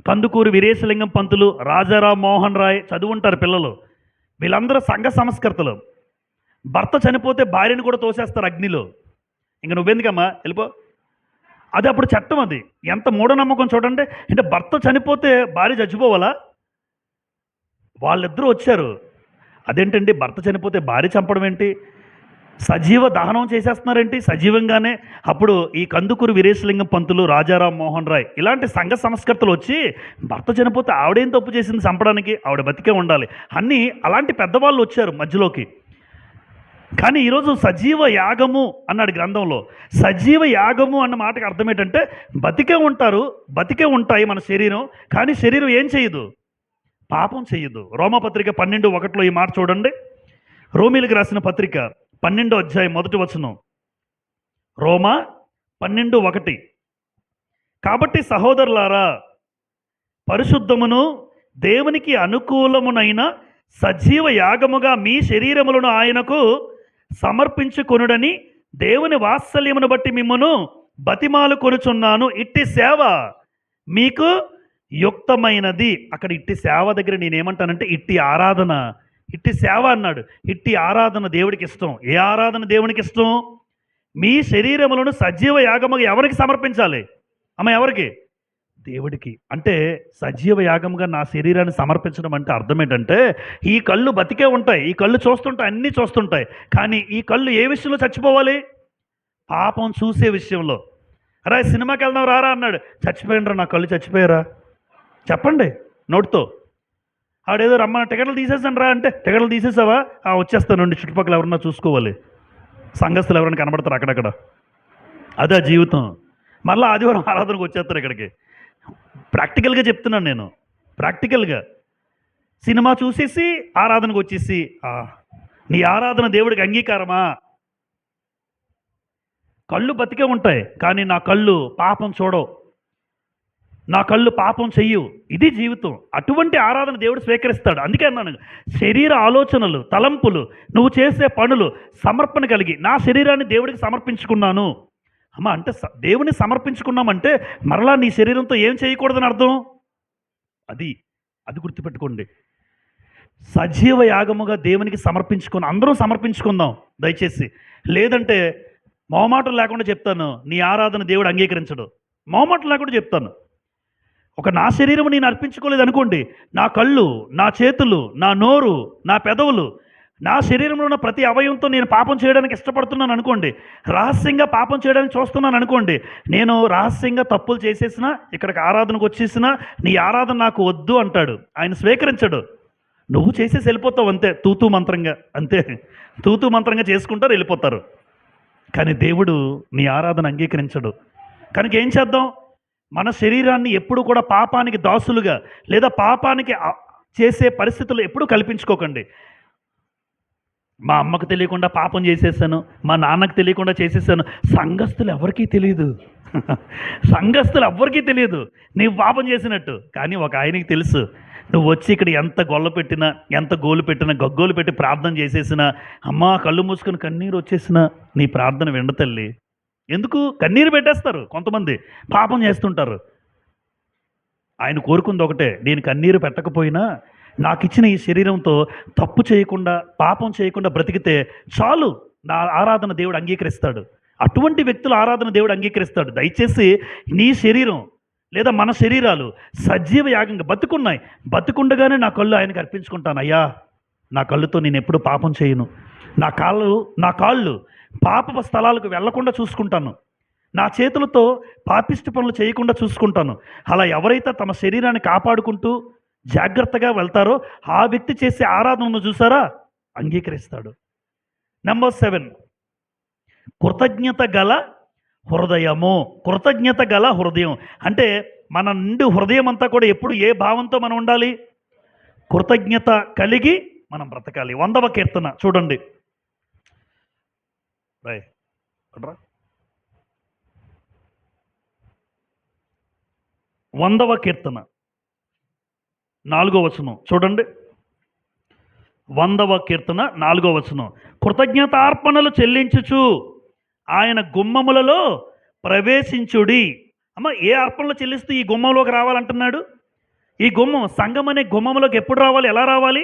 కందుకూరి వీరేశలింగం పంతులు, రాజారాం మోహన్ రాయ్ చదువుంటారు పిల్లలు, వీళ్ళందరూ సంఘ సంస్కర్తలు. భర్త చనిపోతే భార్యను కూడా తోసేస్తారు అగ్నిలో. ఇంక నువ్వెందుకమ్మా వెళ్ళిపో, అది అప్పుడు చట్టం. అది ఎంత మూఢనమ్మకం చూడండి. అంటే భర్త చనిపోతే భార్య చచ్చిపోవాలా? వాళ్ళిద్దరూ వచ్చారు. అదేంటండి భర్త చనిపోతే భార్య చంపడం ఏంటి? సజీవ దహనం చేసేస్తున్నారేంటి సజీవంగానే? అప్పుడు ఈ కందుకూరు వీరేశలింగం పంతులు, రాజారాం మోహన్ రాయ్ ఇలాంటి సంఘ సంస్కర్తలు వచ్చి భర్త చనిపోతే ఆవిడేం తప్పు చేసింది చంపడానికి, ఆవిడ బతికే ఉండాలి అన్నీ అలాంటి పెద్దవాళ్ళు వచ్చారు మధ్యలోకి. కానీ ఈరోజు సజీవ యాగము అన్నాడు గ్రంథంలో. సజీవ యాగము అన్న మాటకి అర్థం ఏంటంటే బతికే ఉంటారు, బతికే ఉంటాయి మన శరీరం, కానీ శరీరం ఏం చేయదు? పాపం చేయదు. రోమపత్రిక 12:1 ఈ మాట చూడండి. రోమీలకు రాసిన పత్రిక 12వ అధ్యాయం 1వ వచనం. రోమా 12:1. కాబట్టి సహోదరులారా, పరిశుద్ధమును దేవునికి అనుకూలమునైన సజీవ యాగముగా మీ శరీరములను ఆయనకు సమర్పించుకొనుడని దేవుని వాత్సల్యమును బట్టి మిమ్మను బతిమాలు కొనుచున్నాను. ఇట్టి సేవ మీకు యుక్తమైనది. అక్కడ ఇట్టి సేవ దగ్గర నేనేమంటానంటే ఇట్టి ఆరాధన, ఇట్టి సేవ అన్నాడు. ఇట్టి ఆరాధన దేవుడికి ఇష్టం. ఏ ఆరాధన దేవునికి ఇష్టం? మీ శరీరములను సజీవ యాగముగా ఎవరికి సమర్పించాలి? ఎవరికి? దేవుడికి. అంటే సజీవ యాగముగా నా శరీరాన్ని సమర్పించడం అంటే అర్థం ఏంటంటే, ఈ కళ్ళు బతికే ఉంటాయి, ఈ కళ్ళు చూస్తుంటాయి, అన్నీ చూస్తుంటాయి. కానీ ఈ కళ్ళు ఏ విషయంలో చచ్చిపోవాలి? పాపం చూసే విషయంలో. అరే సినిమాకి వెళ్దాం రారా అన్నాడు, చచ్చిపోయినరా, నా కళ్ళు చచ్చిపోయారా? చెప్పండి నోటితో. ఆడేదో రమ్మన్న టికెట్లు తీసేసాను రా అంటే, టికెట్లు తీసేసావా? వచ్చేస్తానండి, చుట్టుపక్కల ఎవరన్నా చూసుకోవాలి, సంఘస్థులు ఎవరైనా కనబడతారు అక్కడక్కడ. అదే జీవితం. మళ్ళీ ఆదివారం ఆరాధనకు వచ్చేస్తారు ఇక్కడికి. ప్రాక్టికల్గా చెప్తున్నాను నేను, ప్రాక్టికల్గా. సినిమా చూసేసి ఆరాధనకు వచ్చేసి నీ ఆరాధన దేవుడికి అంగీకారమా? కళ్ళు బతికే ఉంటాయి, కానీ నా కళ్ళు పాపం చూడవు, నా కళ్ళు పాపం చెయ్యు. ఇది జీవితం. అటువంటి ఆరాధన దేవుడు స్వీకరిస్తాడు. అందుకే అన్నాను, శరీర ఆలోచనలు, తలంపులు, నువ్వు చేసే పనులు సమర్పణ కలిగి నా శరీరాన్ని దేవుడికి సమర్పించుకున్నాను. అంటే దేవుని సమర్పించుకున్నామంటే మరలా నీ శరీరంతో ఏం చేయకూడదని అర్థం. అది గుర్తుపెట్టుకోండి. సజీవ యాగముగా దేవునికి అందరం సమర్పించుకుందాం దయచేసి. లేదంటే మొహమాటం లేకుండా చెప్తాను, నీ ఆరాధన దేవుడు అంగీకరించడు. మొహమాటం లేకుండా చెప్తాను. నా శరీరం నేను అర్పించుకోలేదు అనుకోండి, నా కళ్ళు, నా చేతులు, నా నోరు, నా పెదవులు, నా శరీరంలో ఉన్న ప్రతి అవయవంతో నేను పాపం చేయడానికి ఇష్టపడుతున్నాను అనుకోండి, రహస్యంగా పాపం చేయడానికి చూస్తున్నాను అనుకోండి, నేను రహస్యంగా తప్పులు చేసేసినా, ఇక్కడికి ఆరాధనకు వచ్చేసినా నీ ఆరాధన నాకు వద్దు అంటాడు. ఆయన స్వీకరించడు. నువ్వు చేసేసి వెళ్ళిపోతావు అంతే, తూతూ మంత్రంగా. అంతే, తూతూ మంత్రంగా చేసుకుంటారు, వెళ్ళిపోతారు. కానీ దేవుడు నీ ఆరాధన అంగీకరించడు. కనుక ఏం చేద్దాం? మన శరీరాన్ని ఎప్పుడు కూడా పాపానికి దాసులుగా లేదా పాపానికి చేసే పరిస్థితులు ఎప్పుడు కల్పించుకోకండి. మా అమ్మకు తెలియకుండా పాపం చేసేసాను, మా నాన్నకు తెలియకుండా చేసేసాను. సంఘస్థులు ఎవరికీ తెలియదు, సంఘస్థులు ఎవ్వరికీ తెలియదు నీవు పాపం చేసినట్టు. కానీ ఒక ఆయనకి తెలుసు. నువ్వు వచ్చి ఇక్కడ ఎంత గొల్ల పెట్టినా, ఎంత గోలు పెట్టినా, గగ్గోలు పెట్టి ప్రార్థన చేసేసినా, అమ్మా కళ్ళు మూసుకొని కన్నీరు వచ్చేసినా నీ ప్రార్థన విండ తల్లి. ఎందుకు? కన్నీరు పెట్టేస్తారు కొంతమంది, పాపం చేస్తుంటారు. ఆయన కోరుకుంది ఒకటే, నేను కన్నీరు పెట్టకపోయినా నాకు ఇచ్చిన ఈ శరీరంతో తప్పు చేయకుండా, పాపం చేయకుండా బ్రతికితే చాలు, నా ఆరాధన దేవుడు అంగీకరిస్తాడు. అటువంటి వ్యక్తుల ఆరాధన దేవుడు అంగీకరిస్తాడు. దయచేసి నీ శరీరం లేదా మన శరీరాలు సజీవ యాగంగా బతుకున్నాయి. బతుకుండగానే నా కళ్ళు ఆయనకు అర్పించుకుంటాను. అయ్యా, నా కళ్ళుతో నేను ఎప్పుడు పాపం చేయను, నా కాళ్ళు పాప స్థలాలకు వెళ్లకుండా చూసుకుంటాను, నా చేతులతో పాపిష్టి పనులు చేయకుండా చూసుకుంటాను. అలా ఎవరైతే తమ శరీరాన్ని కాపాడుకుంటూ జాగ్రత్తగా వెళ్తారో ఆ వ్యక్తి చేసే ఆరాధనను చూసారా, అంగీకరిస్తాడు. నెంబర్ 7, కృతజ్ఞత గల హృదయము. కృతజ్ఞత గల హృదయం అంటే మన నిండు హృదయం అంతా కూడా ఎప్పుడు ఏ భావంతో మనం ఉండాలి? కృతజ్ఞత కలిగి మనం బ్రతకాలి. 100వ కీర్తన చూడండి. 100వ కీర్తన 4వ వచనం చూడండి. 100వ కీర్తన 4వ వచనం. కృతజ్ఞతార్పణలు చెల్లించుచు ఆయన గుమ్మములలో ప్రవేశించుడి. ఏ అర్పణలు చెల్లిస్తూ ఈ గుమ్మంలోకి రావాలంటున్నాడు? ఈ గుమ్మం, సంఘం అనే గుమ్మంలోకి ఎప్పుడు రావాలి, ఎలా రావాలి?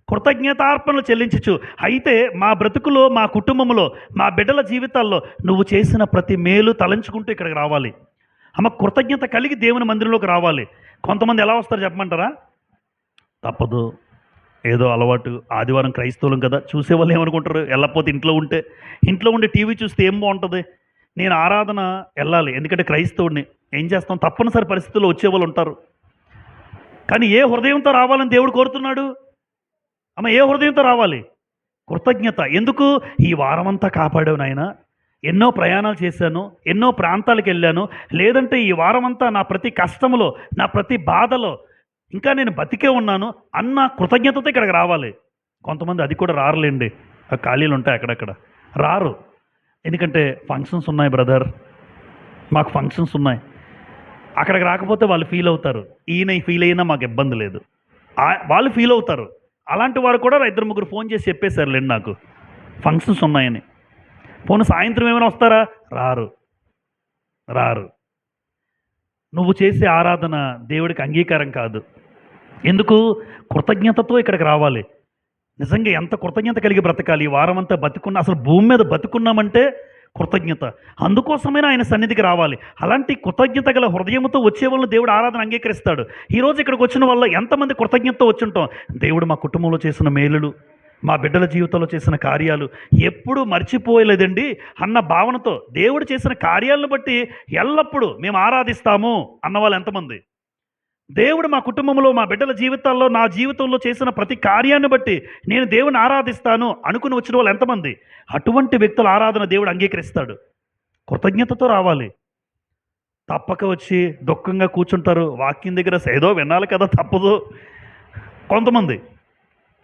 కృతజ్ఞతార్పణలు చెల్లించుచు. అయితే మా బ్రతుకులో, మా కుటుంబంలో, మా బిడ్డల జీవితాల్లో నువ్వు చేసిన ప్రతి మేలు తలంచుకుంటూ ఇక్కడికి రావాలి. కృతజ్ఞత కలిగి దేవుని మందిరంలోకి రావాలి. కొంతమంది ఎలా వస్తారు చెప్పమంటారా? తప్పదు, ఏదో అలవాటు, ఆదివారం క్రైస్తవులం కదా, చూసేవాళ్ళు ఏమనుకుంటారు, వెళ్ళకపోతే ఇంట్లో ఉండి టీవీ చూస్తే ఏం బాగుంటుంది, నేను ఆరాధన వెళ్ళాలి ఎందుకంటే క్రైస్తవుడిని, ఏం చేస్తాం, తప్పనిసరి పరిస్థితుల్లో వచ్చేవాళ్ళు ఉంటారు. కానీ ఏ హృదయంతో రావాలని దేవుడు కోరుతున్నాడు? ఏ హృదయంతో రావాలి? కృతజ్ఞత. ఎందుకు? ఈ వారమంతా కాపాడావు నాయన, ఎన్నో ప్రయాణాలు చేశాను, ఎన్నో ప్రాంతాలకు వెళ్ళాను, లేదంటే ఈ వారమంతా నా ప్రతి కష్టములో, నా ప్రతి బాధలో ఇంకా నేను బతికే ఉన్నాను అన్న కృతజ్ఞతతో ఇక్కడికి రావాలి. కొంతమంది అది కూడా రారులేండి, ఆ ఖాళీలు ఉంటాయి అక్కడక్కడ, రారు. ఎందుకంటే ఫంక్షన్స్ ఉన్నాయి బ్రదర్, మాకు ఫంక్షన్స్ ఉన్నాయి, అక్కడికి రాకపోతే వాళ్ళు ఫీల్ అవుతారు. ఈయన ఫీల్ అయినా మాకు ఇబ్బంది లేదు, వాళ్ళు ఫీల్ అవుతారు. అలాంటి వారు కూడా ఇద్దరు ముగ్గురు ఫోన్ చేసి చెప్పేశారులేండి నాకు ఫంక్షన్స్ ఉన్నాయని. పోనీ సాయంత్రం ఏమైనా వస్తారా? రారు. రారు. నువ్వు చేసే ఆరాధన దేవుడికి అంగీకారం కాదు. ఎందుకు? కృతజ్ఞతతో ఇక్కడికి రావాలి. నిజంగా ఎంత కృతజ్ఞత కలిగి బ్రతకాలి. ఈ వారమంతా బతుకున్న, అసలు భూమి మీద బతుకున్నామంటే కృతజ్ఞత. అందుకోసమైనా ఆయన సన్నిధికి రావాలి. అలాంటి కృతజ్ఞత గల హృదయంతో వచ్చే వాళ్ళని దేవుడు ఆరాధన అంగీకరిస్తాడు. ఈరోజు ఇక్కడికి వచ్చిన వల్ల ఎంతమంది కృతజ్ఞతతో వచ్చుంటాం. దేవుడు మా కుటుంబంలో చేసిన మేలులు, మా బిడ్డల జీవితంలో చేసిన కార్యాలు ఎప్పుడూ మర్చిపోయలేదండి అన్న భావనతో దేవుడు చేసిన కార్యాలను బట్టి ఎల్లప్పుడూ మేము ఆరాధిస్తాము అన్నవాళ్ళు ఎంతమంది? దేవుడు మా కుటుంబంలో, మా బిడ్డల జీవితాల్లో, నా జీవితంలో చేసిన ప్రతి కార్యాన్ని బట్టి నేను దేవుని ఆరాధిస్తాను అనుకుని వచ్చిన వాళ్ళు ఎంతమంది? అటువంటి వ్యక్తుల ఆరాధన దేవుడు అంగీకరిస్తాడు. కృతజ్ఞతతో రావాలి. తప్పక వచ్చి దుఃఖంగా కూర్చుంటారు. వాక్యం దగ్గర ఏదో వినాలి కదా, తప్పదు. కొంతమంది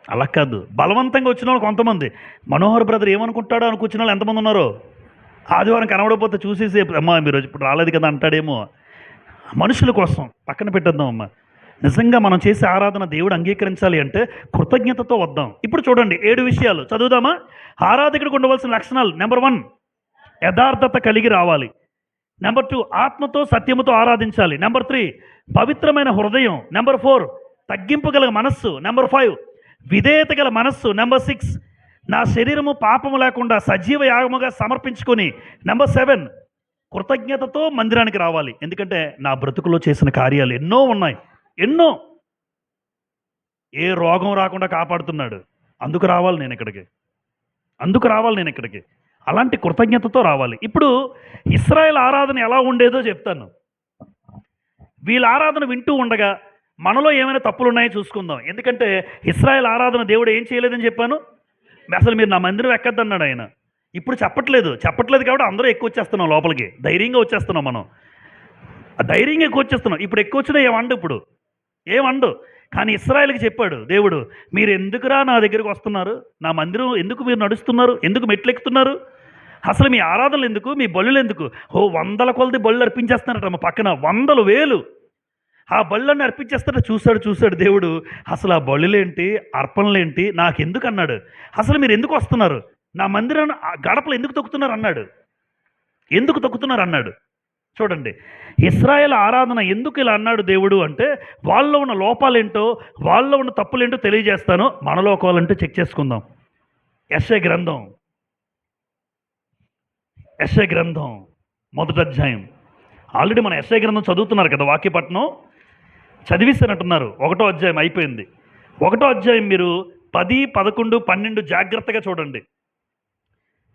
అలా కాదు, బలవంతంగా వచ్చిన వాళ్ళు కొంతమంది. మనోహర్ బ్రదర్ ఏమనుకుంటాడో అని కూర్చున్న వాళ్ళు ఎంతమంది ఉన్నారో? ఆదివారం కనబడకపోతే చూసేసి అమ్మా మీరు ఇప్పుడు రాలేదు కదా అంటాడేమో. మనుషుల కోసం పక్కన పెట్టేద్దాం అమ్మ. నిజంగా మనం చేసే ఆరాధన దేవుడు అంగీకరించాలి అంటే కృతజ్ఞతతో వద్దాం. ఇప్పుడు చూడండి 7 విషయాలు చదువుదామా? ఆరాధకుడికి ఉండవలసిన లక్షణాలు. నెంబర్ 1, యథార్థత కలిగి రావాలి. నెంబర్ 2, ఆత్మతో సత్యముతో ఆరాధించాలి. నెంబర్ 3, పవిత్రమైన హృదయం. నెంబర్ 4, తగ్గింపు గల మనస్సు. నెంబర్ 5, విధేయత గల మనస్సు. నెంబర్ 6, నా శరీరము పాపము లేకుండా సజీవ యాగముగా సమర్పించుకొని. నెంబర్ 7, కృతజ్ఞతతో మందిరానికి రావాలి. ఎందుకంటే నా బ్రతుకులో చేసిన కార్యాలు ఎన్నో ఉన్నాయి, ఎన్నో. ఏ రోగం రాకుండా కాపాడుతున్నాడు. అందుకు రావాలి నేను ఇక్కడికి. అలాంటి కృతజ్ఞతతో రావాలి. ఇప్పుడు ఇశ్రాయేల్ ఆరాధన ఎలా ఉండేదో చెప్తాను. వీళ్ళ ఆరాధన వింటూ ఉండగా మనలో ఏమైనా తప్పులు ఉన్నాయో చూసుకుందాం. ఎందుకంటే ఇశ్రాయేల్ ఆరాధన దేవుడు ఏం చేయలేదని చెప్పాను. అసలు మీరు నా మందిరం ఎక్కద్దన్నాడు ఆయన. ఇప్పుడు చెప్పట్లేదు కాబట్టి అందరూ ఎక్కువ వచ్చేస్తున్నాం లోపలికి. ధైర్యంగా వచ్చేస్తున్నాం మనం. ధైర్యంగా ఎక్కువ వచ్చేస్తున్నాం. ఇప్పుడు ఎక్కువ వచ్చినా ఏమండు. కానీ ఇశ్రాయేలుకి చెప్పాడు దేవుడు, మీరు ఎందుకురా నా దగ్గరికి వస్తున్నారు? నా మందిరం ఎందుకు మీరు నడుస్తున్నారు? ఎందుకు మెట్లు ఎక్కుతున్నారు? అసలు మీ ఆరాధనలు ఎందుకు? మీ బలులు ఎందుకు? 100 కొలది బళ్ళు అర్పించేస్తున్నారట మా పక్కన, 100 వేలు. ఆ బళ్ళని అర్పించేస్తాడు. చూశాడు దేవుడు. అసలు ఆ బలులేంటి, అర్పణలేంటి, నాకెందుకు అన్నాడు. అసలు మీరు ఎందుకు వస్తున్నారు? నా మందిరాన్ని గడపలు ఎందుకు తొక్కుతున్నారు అన్నాడు. చూడండి, ఇశ్రాయేల్ ఆరాధన ఎందుకు ఇలా అన్నాడు దేవుడు అంటే, వాళ్ళలో ఉన్న లోపాలేంటో, వాళ్ళలో ఉన్న తప్పులేంటో తెలియజేస్తాను. మనలో ఒకవాలంటే చెక్ చేసుకుందాం. యెషయా గ్రంథం 1వ అధ్యాయం. ఆల్రెడీ మన యెషయా గ్రంథం చదువుతున్నారు కదా, వాక్యపట్నం చదివిస్తున్నట్టున్నారు. 1వ అధ్యాయం అయిపోయింది. 1వ అధ్యాయం మీరు 10, 11, 12 జాగ్రత్తగా చూడండి.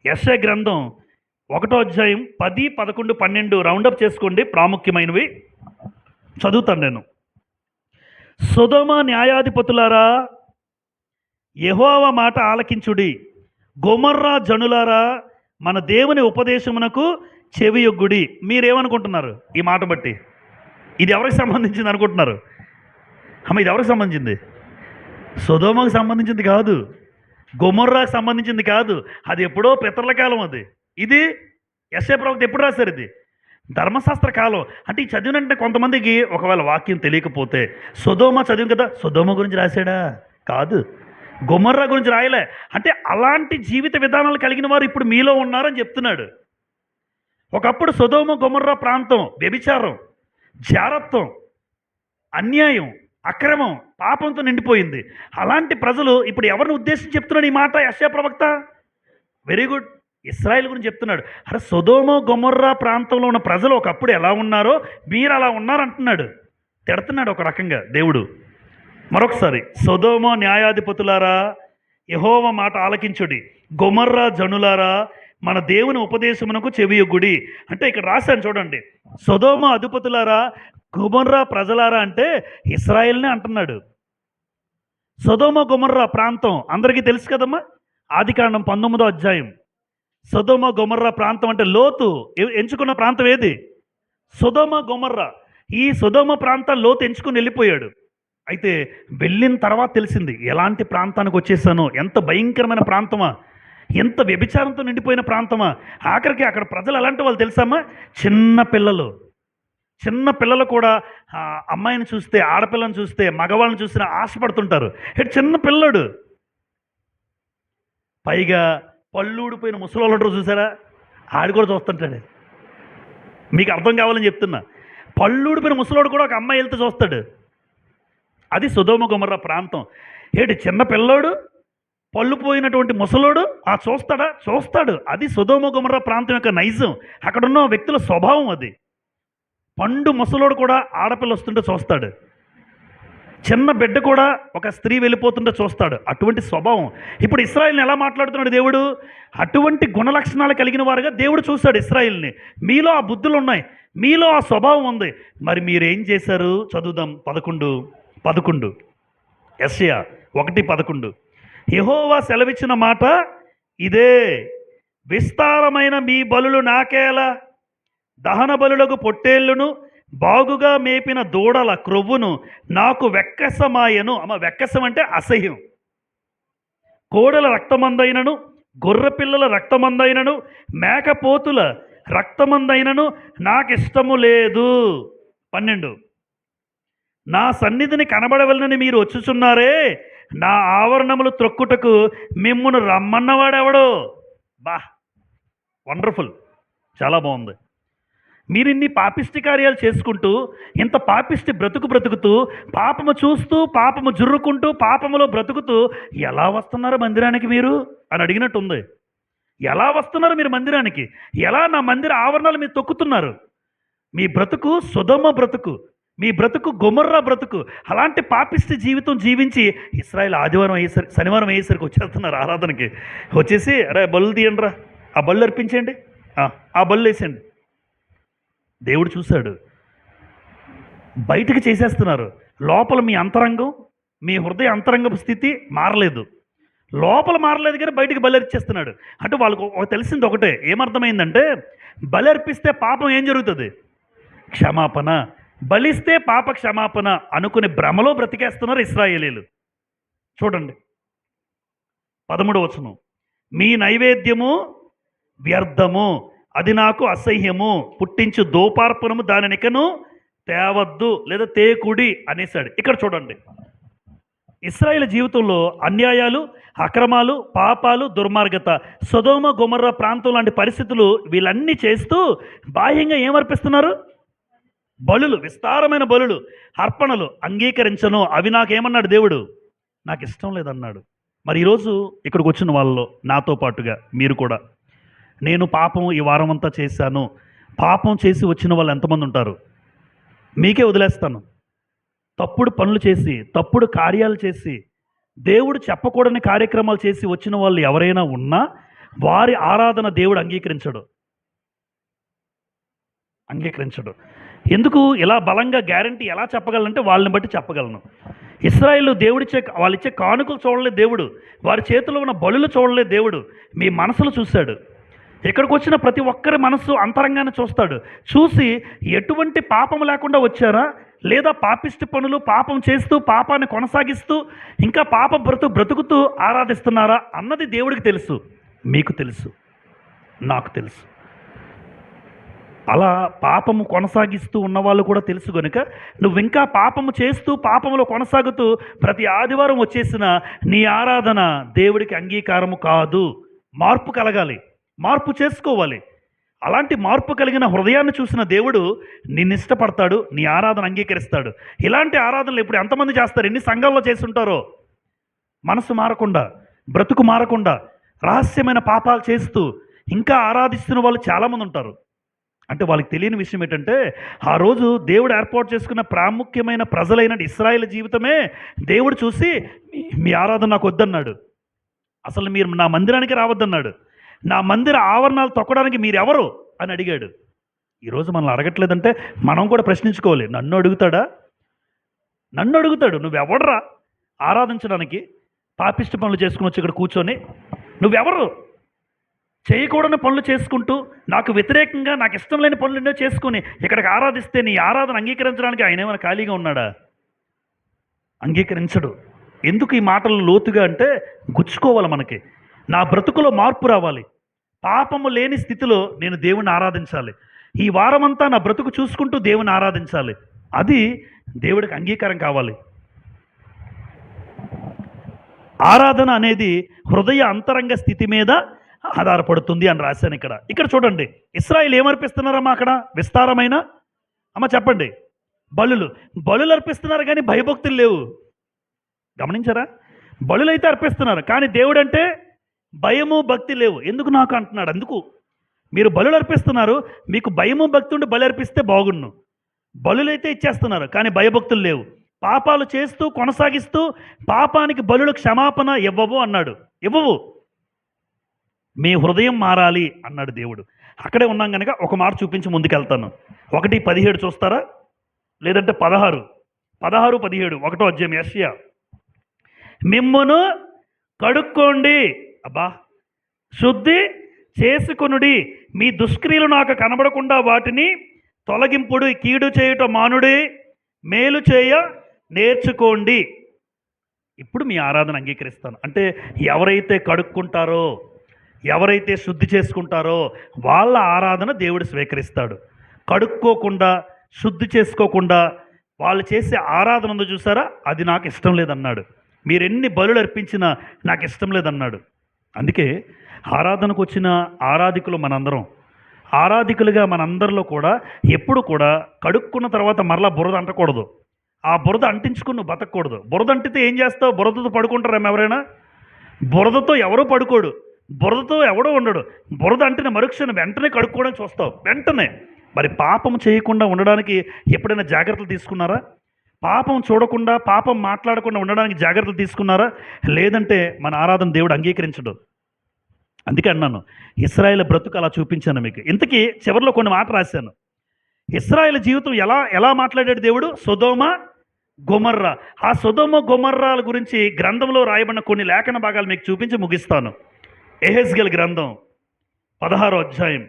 యెషయా గ్రంథం 1వ అధ్యాయం 10, 11, 12 రౌండప్ చేసుకోండి. ప్రాముఖ్యమైనవి చదువుతాను నేను. సొదొమ న్యాయాధిపతులారా, యెహోవా మాట ఆలకించుడి. గొమొర్రా జనులారా, మన దేవుని ఉపదేశమునకు చెవియొగ్గుడి. మీరేమనుకుంటున్నారు ఈ మాట బట్టి? ఇది ఎవరికి సంబంధించింది అనుకుంటున్నారు? ఇది ఎవరికి సంబంధించింది? సొదొమకు సంబంధించింది కాదు, గొమొర్రాకు సంబంధించింది కాదు. అది ఎప్పుడో పితరుల కాలం. ఇది యెషయా ప్రవక్త ఎప్పుడు రాశారు? ఇది ధర్మశాస్త్ర కాలం. అంటే ఈ చదివినంటే కొంతమందికి ఒకవేళ వాక్యం తెలియకపోతే, సొదొమ చదివి కదా, సొదొమ గురించి రాశాడా? కాదు, గొమొర్రా గురించి రాయలే. అంటే అలాంటి జీవిత విధానాలు కలిగిన వారు ఇప్పుడు మీలో ఉన్నారని చెప్తున్నాడు. ఒకప్పుడు సొదొమ గొమొర్రా ప్రాంతం వ్యభిచారం, జారత్వం, అన్యాయం, అక్రమం, పాపంతో నిండిపోయింది. అలాంటి ప్రజలు ఇప్పుడు ఎవరిని ఉద్దేశించి చెప్తున్నాడు ఈ మాట యెషయా ప్రవక్త? వెరీ గుడ్, ఇశ్రాయేల్ గురించి చెప్తున్నాడు. అరే, సొదొమ గొమొర్రా ప్రాంతంలో ఉన్న ప్రజలు ఒకప్పుడు ఎలా ఉన్నారో మీరు అలా ఉన్నారంటున్నాడు. తిడుతున్నాడు ఒక రకంగా దేవుడు. మరొకసారి, సొదొమ న్యాయాధిపతులారా, యెహోవా మాట ఆలకించుడి. గొమొర్రా జనులారా, మన దేవుని ఉపదేశమునకు చెవియొగ్గుడి. అంటే ఇక్కడ రాశాను చూడండి. సొదొమ అధిపతులారా, గొమొర్రా ప్రజలారా అంటే ఇశ్రాయేల్నే అంటున్నాడు. సొదొమ గొమొర్రా ప్రాంతం అందరికీ తెలుసు కదమ్మా. ఆదికాండం 19వ అధ్యాయం. సొదొమ గొమొర్రా ప్రాంతం అంటే లోతు ఎంచుకున్న ప్రాంతం ఏది? సొదొమ గొమొర్రా. ఈ సొదొమ ప్రాంతం లోతు ఎంచుకుని వెళ్ళిపోయాడు. అయితే వెళ్ళిన తర్వాత తెలిసింది ఎలాంటి ప్రాంతానికి వచ్చేసానో, ఎంత భయంకరమైన ప్రాంతమా, ఎంత వ్యభిచారంతో నిండిపోయిన ప్రాంతమా. ఆఖరికి అక్కడ ప్రజలు ఎలాంటి వాళ్ళు తెలుసమ్మా? చిన్న పిల్లలు, చిన్న పిల్లలు కూడా అమ్మాయిని చూస్తే, ఆడపిల్లని చూస్తే, మగవాళ్ళని చూస్తే ఆశపడుతుంటారు. చిన్న పిల్లడు, పైగా పళ్ళూడిపోయిన ముసలోళ్ళంటారు చూసారా, ఆడు కూడా చూస్తుంటాడు. మీకు అర్థం కావాలని చెప్తున్నా. పళ్ళూడిపోయిన ముసలోడు కూడా ఒక అమ్మాయి వెళ్తే చూస్తాడు. అది సొదొమ గొమొర్రా ప్రాంతం. చిన్న పిల్లోడు, పళ్ళు పోయినటువంటి ముసలోడు చూస్తాడా? చూస్తాడు. అది సొదొమ గొమొర్రా ప్రాంతం యొక్క నైజం. అక్కడున్న వ్యక్తుల స్వభావం అది. పండు ముసలోడు కూడా ఆడపిల్ల వస్తుంటే చూస్తాడు. చిన్న బిడ్డ కూడా ఒక స్త్రీ వెళ్ళిపోతుంటే చూస్తాడు. అటువంటి స్వభావం. ఇప్పుడు ఇశ్రాయేల్ని ఎలా మాట్లాడుతున్నాడు దేవుడు? అటువంటి గుణలక్షణాలు కలిగిన వారుగా దేవుడు చూశాడు ఇశ్రాయేల్ని. మీలో ఆ బుద్ధులు ఉన్నాయి, మీలో ఆ స్వభావం ఉంది. మరి మీరేం చేశారు? చదువుదాం. 11 యెషయా 1:11. యెహోవా సెలవిచ్చిన మాట ఇదే, విస్తారమైన మీ బలులు నాకేలా, దహన బలులకు పొట్టేళ్లును బాగుగా మేపిన దూడల క్రొవ్వును నాకు వెక్కసమాయను. వెక్కసం అంటే అసహ్యం. కోడల రక్తమందైనను, గొర్రెపిల్లల రక్తమందైనను, మేకపోతుల రక్తమందైనను నాకిష్టము లేదు. 12. నా సన్నిధిని కనబడవలనని మీరు వచ్చుచున్నారే, నా ఆవరణములు త్రొక్కుటకు మిమ్మును రమ్మన్నవాడెవడో. వండర్ఫుల్, చాలా బాగుంది. మీరు ఇన్ని పాపిష్టి కార్యాలు చేసుకుంటూ, ఇంత పాపిష్టి బ్రతుకుతూ, పాపము చూస్తూ, పాపము జుర్రుకుంటూ, పాపములో బ్రతుకుతూ ఎలా వస్తున్నారు మందిరానికి మీరు అని అడిగినట్టుంది. ఎలా వస్తున్నారు మీరు మందిరానికి? ఎలా నా మందిర ఆవరణలు మీరు తొక్కుతున్నారు? మీ బ్రతుకు సొదొమ బ్రతుకు, మీ బ్రతుకు గొమొర్రా బ్రతుకు. అలాంటి పాపిష్టి జీవితం జీవించి ఇశ్రాయేల్ ఆదివారం అయ్యేసరికి, శనివారం అయ్యేసరికి వచ్చేస్తున్నారు ఆరాధనకి. వచ్చేసి అరే బళ్ళు తీయండి రా, ఆ బళ్ళు అర్పించండి, ఆ బళ్ళు వేసేయండి. దేవుడు చూశాడు. బయటికి చేసేస్తున్నారు, లోపల మీ అంతరంగం, మీ హృదయ అంతరంగపు స్థితి మారలేదు. లోపల మారలేదు కానీ బయటికి బలర్పిస్తున్నాడు. అంటే వాళ్ళకు తెలిసింది ఒకటే. ఏమర్థమైందంటే, బలర్పిస్తే పాపం ఏం జరుగుతుంది? క్షమాపణ. బలిస్తే పాప క్షమాపణ అనుకునే భ్రమలో బ్రతికేస్తున్నారు ఇశ్రాయేలీలు. చూడండి 13వ వచనం. మీ నైవేద్యము వ్యర్థము, అది నాకు అసహ్యము, పుట్టించు దోపార్పణము దానినికను తేవద్దు లేదా తేకుడి అనేసాడు. ఇక్కడ చూడండి, ఇశ్రాయేలు జీవితంలో అన్యాయాలు, అక్రమాలు, పాపాలు, దుర్మార్గత, సొదొమ గొమొర్రా ప్రాంతం లాంటి పరిస్థితులు వీళ్ళన్నీ చేస్తూ బాహ్యంగా ఏమర్పిస్తున్నారు? బలులు, విస్తారమైన బలులు, అర్పణలు. అంగీకరించను, అవి నాకేమన్నాడు దేవుడు? నాకు ఇష్టం లేదన్నాడు. మరి ఈరోజు ఇక్కడికి వచ్చిన వాళ్ళలో నాతో పాటుగా మీరు కూడా, నేను పాపం ఈ వారం అంతా చేశాను, పాపం చేసి వచ్చిన వాళ్ళు ఎంతమంది ఉంటారు? మీకే వదిలేస్తాను. తప్పుడు పనులు చేసి, తప్పుడు కార్యాలు చేసి, దేవుడు చెప్పకూడని కార్యక్రమాలు చేసి వచ్చిన వాళ్ళు ఎవరైనా ఉన్నా వారి ఆరాధన దేవుడు అంగీకరించడు. ఎందుకు ఇలా బలంగా గ్యారంటీ ఎలా చెప్పగలనంటే వాళ్ళని బట్టి చెప్పగలను. ఇశ్రాయేలు వాళ్ళు ఇచ్చే కానుకలు చూడలేదు దేవుడు, వారి చేతిలో ఉన్న బలులు చూడలేదు దేవుడు, మీ మనసులు చూశాడు. ఇక్కడికి వచ్చిన ప్రతి ఒక్కరి మనసు అంతరంగాన్ని చూస్తాడు. చూసి ఎటువంటి పాపం లేకుండా వచ్చారా, లేదా పాపిష్టి పనులు పాపం చేస్తూ పాపాన్ని కొనసాగిస్తూ ఇంకా పాప బ్రతుకుతూ ఆరాధిస్తున్నారా అన్నది దేవుడికి తెలుసు, మీకు తెలుసు, నాకు తెలుసు. అలా పాపము కొనసాగిస్తూ ఉన్నవాళ్ళు కూడా తెలుసు కనుక నువ్వు ఇంకా పాపము చేస్తూ పాపములో కొనసాగుతూ ప్రతి ఆదివారం వచ్చేసిన నీ ఆరాధన దేవుడికి అంగీకారము కాదు. మార్పు కలగాలి, మార్పు చేసుకోవాలి. అలాంటి మార్పు కలిగిన హృదయాన్ని చూసిన దేవుడు నిన్ను ఇష్టపడతాడు, నీ ఆరాధన అంగీకరిస్తాడు. ఇలాంటి ఆరాధనలు ఇప్పుడు ఎంతమంది చేస్తారు? ఎన్ని సంఘాల్లో చేస్తుంటారో, మనసు మారకుండా, బ్రతుకు మారకుండా, రహస్యమైన పాపాలు చేస్తూ ఇంకా ఆరాధిస్తున్న వాళ్ళు చాలామంది ఉంటారు. అంటే వాళ్ళకి తెలియని విషయం ఏంటంటే, ఆ రోజు దేవుడు ఏర్పాటు చేసుకున్న ప్రాముఖ్యమైన ప్రజలైన ఇశ్రాయేలు జీవితమే దేవుడు చూసి మీ ఆరాధన నాకు వద్దన్నాడు, అసలు మీరు నా మందిరానికి రావద్దన్నాడు, నా మందిర ఆవరణాలు తొక్కడానికి మీరెవరు అని అడిగాడు. ఈరోజు మనల్ని అడగట్లేదంటే మనం కూడా ప్రశ్నించుకోవాలి. నన్ను అడుగుతాడు, నువ్వెవడరా ఆరాధించడానికి? పాపిష్టి పనులు చేసుకుని వచ్చి ఇక్కడ కూర్చొని నువ్వెవరు? చేయకూడని పనులు చేసుకుంటూ నాకు వ్యతిరేకంగా నాకు ఇష్టం లేని పనులు ఎన్నో చేసుకుని ఇక్కడికి ఆరాధిస్తే నీ ఆరాధన అంగీకరించడానికి ఆయన ఏమైనా ఖాళీగా ఉన్నాడా? అంగీకరించడు. ఎందుకు ఈ మాటలు లోతుగా అంటే గుచ్చుకోవాలి మనకి. నా బ్రతుకులో మార్పు రావాలి, పాపము లేని స్థితిలో నేను దేవుణ్ణి ఆరాధించాలి. ఈ వారమంతా నా బ్రతుకు చూసుకుంటూ దేవుని ఆరాధించాలి. అది దేవుడికి అంగీకారం కావాలి. ఆరాధన అనేది హృదయ అంతరంగ స్థితి మీద ఆధారపడుతుంది అని రాశాను ఇక్కడ. ఇక్కడ చూడండి, ఇశ్రాయేలు ఏమర్పిస్తున్నారమ్మా అక్కడ? విస్తారమైన అమ్మ చెప్పండి, బలులు అర్పిస్తున్నారు కానీ భయభక్తులు లేవు. గమనించారా? బలులు అయితే అర్పిస్తున్నారు కానీ దేవుడు అంటే భయము భక్తి లేవు. ఎందుకు నాకు అంటున్నాడు? అందుకు మీరు బలులు అర్పిస్తున్నారు, మీకు భయము భక్తి ఉండి బలి అర్పిస్తే బాగుండు. బలులైతే ఇచ్చేస్తున్నారు కానీ భయభక్తులు లేవు. పాపాలు చేస్తూ కొనసాగిస్తూ పాపానికి బలులు క్షమాపణ ఇవ్వవు అన్నాడు. ఇవ్వవు. మీ హృదయం మారాలి అన్నాడు దేవుడు. అక్కడే ఉన్నాం కనుక ఒక మాట చూపించి ముందుకెళ్తాను. 1:17 చూస్తారా? లేదంటే 16:17 ఒకటో అధ్యాయం యెషయా. మిమ్మును కడుక్కోండి, అబ్బా, శుద్ధి చేసుకొనుడి, మీ దుష్క్రియలు నాకు కనబడకుండా వాటిని తొలగింపుడు, కీడు చేయుట మానుడి, మేలు చేయ నేర్చుకోండి. ఇప్పుడు మీ ఆరాధన అంగీకరిస్తాను. అంటే ఎవరైతే కడుక్కుంటారో, ఎవరైతే శుద్ధి చేసుకుంటారో వాళ్ళ ఆరాధన దేవుడు స్వీకరిస్తాడు. కడుక్కోకుండా శుద్ధి చేసుకోకుండా వాళ్ళు చేసే ఆరాధన ఉందో చూసారా, అది నాకు ఇష్టం లేదన్నాడు. మీరు ఎన్ని బలులు అర్పించినా నాకు ఇష్టం లేదన్నాడు. అందుకే ఆరాధనకు వచ్చిన ఆరాధికులు మనందరం, ఆరాధికులుగా మనందరిలో కూడా ఎప్పుడు కూడా కడుక్కున్న తర్వాత మరలా బురద అంటకూడదు. ఆ బురద అంటించుకుని నువ్వు బతకూడదు. బురద అంటితే ఏం చేస్తావు? బురదతో పడుకుంటారేమో ఎవరైనా? బురదతో ఎవరూ పడుకోడు, బురదతో ఎవడో ఉండడు. బురద అంటిన మరుక్షణం వెంటనే కడుక్కోవడానికి చూస్తావు, వెంటనే. మరి పాపం చేయకుండా ఉండడానికి ఎప్పుడైనా జాగ్రత్తలు తీసుకున్నారా? పాపం చూడకుండా, పాపం మాట్లాడకుండా ఉండడానికి జాగ్రత్తలు తీసుకున్నారా? లేదంటే మన ఆరాధన దేవుడు అంగీకరించడు. అందుకే అన్నాను, ఇశ్రాయేలు బ్రతుకు అలా చూపించాను మీకు. ఇంతకీ చివరిలో కొన్ని మాట రాశాను. ఇశ్రాయేలు జీవితం ఎలా మాట్లాడాడు దేవుడు? సొదొమ గొమొర్రా. ఆ సొదొమ గొమొర్రాల గురించి గ్రంథంలో రాయబడిన కొన్ని లేఖన భాగాలు మీకు చూపించి ముగిస్తాను. యెహెజ్కేలు గ్రంథం 16వ అధ్యాయం.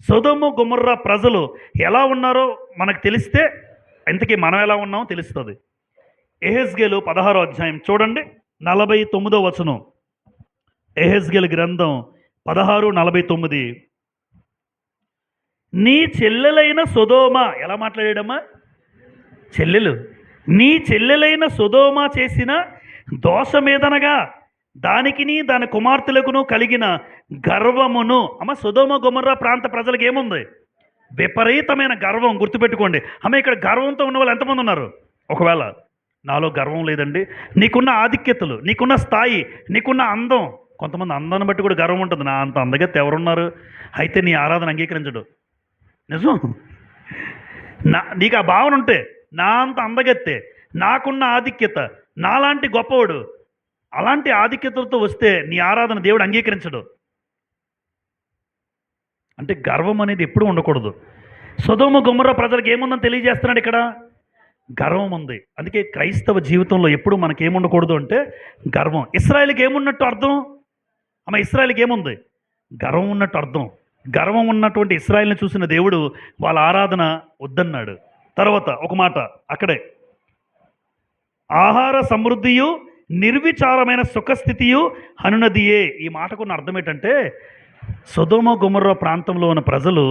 సొదొమ గొమొర్రా ప్రజలు ఎలా ఉన్నారో మనకు తెలిస్తే ఇంతకీ మనం ఎలా ఉన్నామో తెలుస్తుంది. యెహెజ్కేలు 16వ అధ్యాయం చూడండి, 49వ వచనం. యెహెజ్కేలు గ్రంథం 16:49. నీ చెల్లెలైన సొదొమ, ఎలా మాట్లాడాడమ్మా? చెల్లెలు. నీ చెల్లెలైన సొదొమ చేసిన దోషమేదనగా దానికిని దాని కుమార్తెలకును కలిగిన గర్వమును. అమ్మ, సొదొమ గొమొర్రా ప్రాంత ప్రజలకు ఏముంది? విపరీతమైన గర్వం. గుర్తుపెట్టుకోండి అమ్మ, ఇక్కడ గర్వంతో ఉన్న వాళ్ళు ఎంతమంది ఉన్నారు? ఒకవేళ నాలో గర్వం లేదండి, నీకున్న ఆధిక్యతలు, నీకున్న స్థాయి, నీకున్న అందం, కొంతమంది అందాన్ని బట్టి కూడా గర్వం ఉంటుంది. నా అంత అందగత్తె ఎవరున్నారు? అయితే నీ ఆరాధన అంగీకరించడు. నిజం. నీకు ఆ భావన ఉంటే, నా అంత అందగత్తె, నాకున్న ఆధిక్యత, నాలాంటి గొప్పవాడు, అలాంటి ఆధిక్యతలతో వస్తే నీ ఆరాధన దేవుడు అంగీకరించడు. అంటే గర్వం అనేది ఎప్పుడూ ఉండకూడదు. సొదొమ గొమొర్రా ప్రజలకు ఏముందని తెలియజేస్తున్నాడు ఇక్కడ? గర్వం ఉంది. అందుకే క్రైస్తవ జీవితంలో ఎప్పుడు మనకేముండకూడదు అంటే గర్వం. ఇశ్రాయేలుకి ఏమున్నట్టు అర్థం? అమ్మ, ఇశ్రాయేలుకి ఏముంది? గర్వం ఉన్నట్టు అర్థం. గర్వం ఉన్నటువంటి ఇశ్రాయేలుని చూసిన దేవుడు వాళ్ళ ఆరాధన వద్దన్నాడు. తర్వాత ఒక మాట అక్కడే, ఆహార సమృద్ధియు నిర్విచారమైన సుఖస్థితియు అనునదియే. ఈ మాటకున్న అర్థం ఏంటంటే, సొదొమ గొమొర్రా ప్రాంతంలో ఉన్న ప్రజలు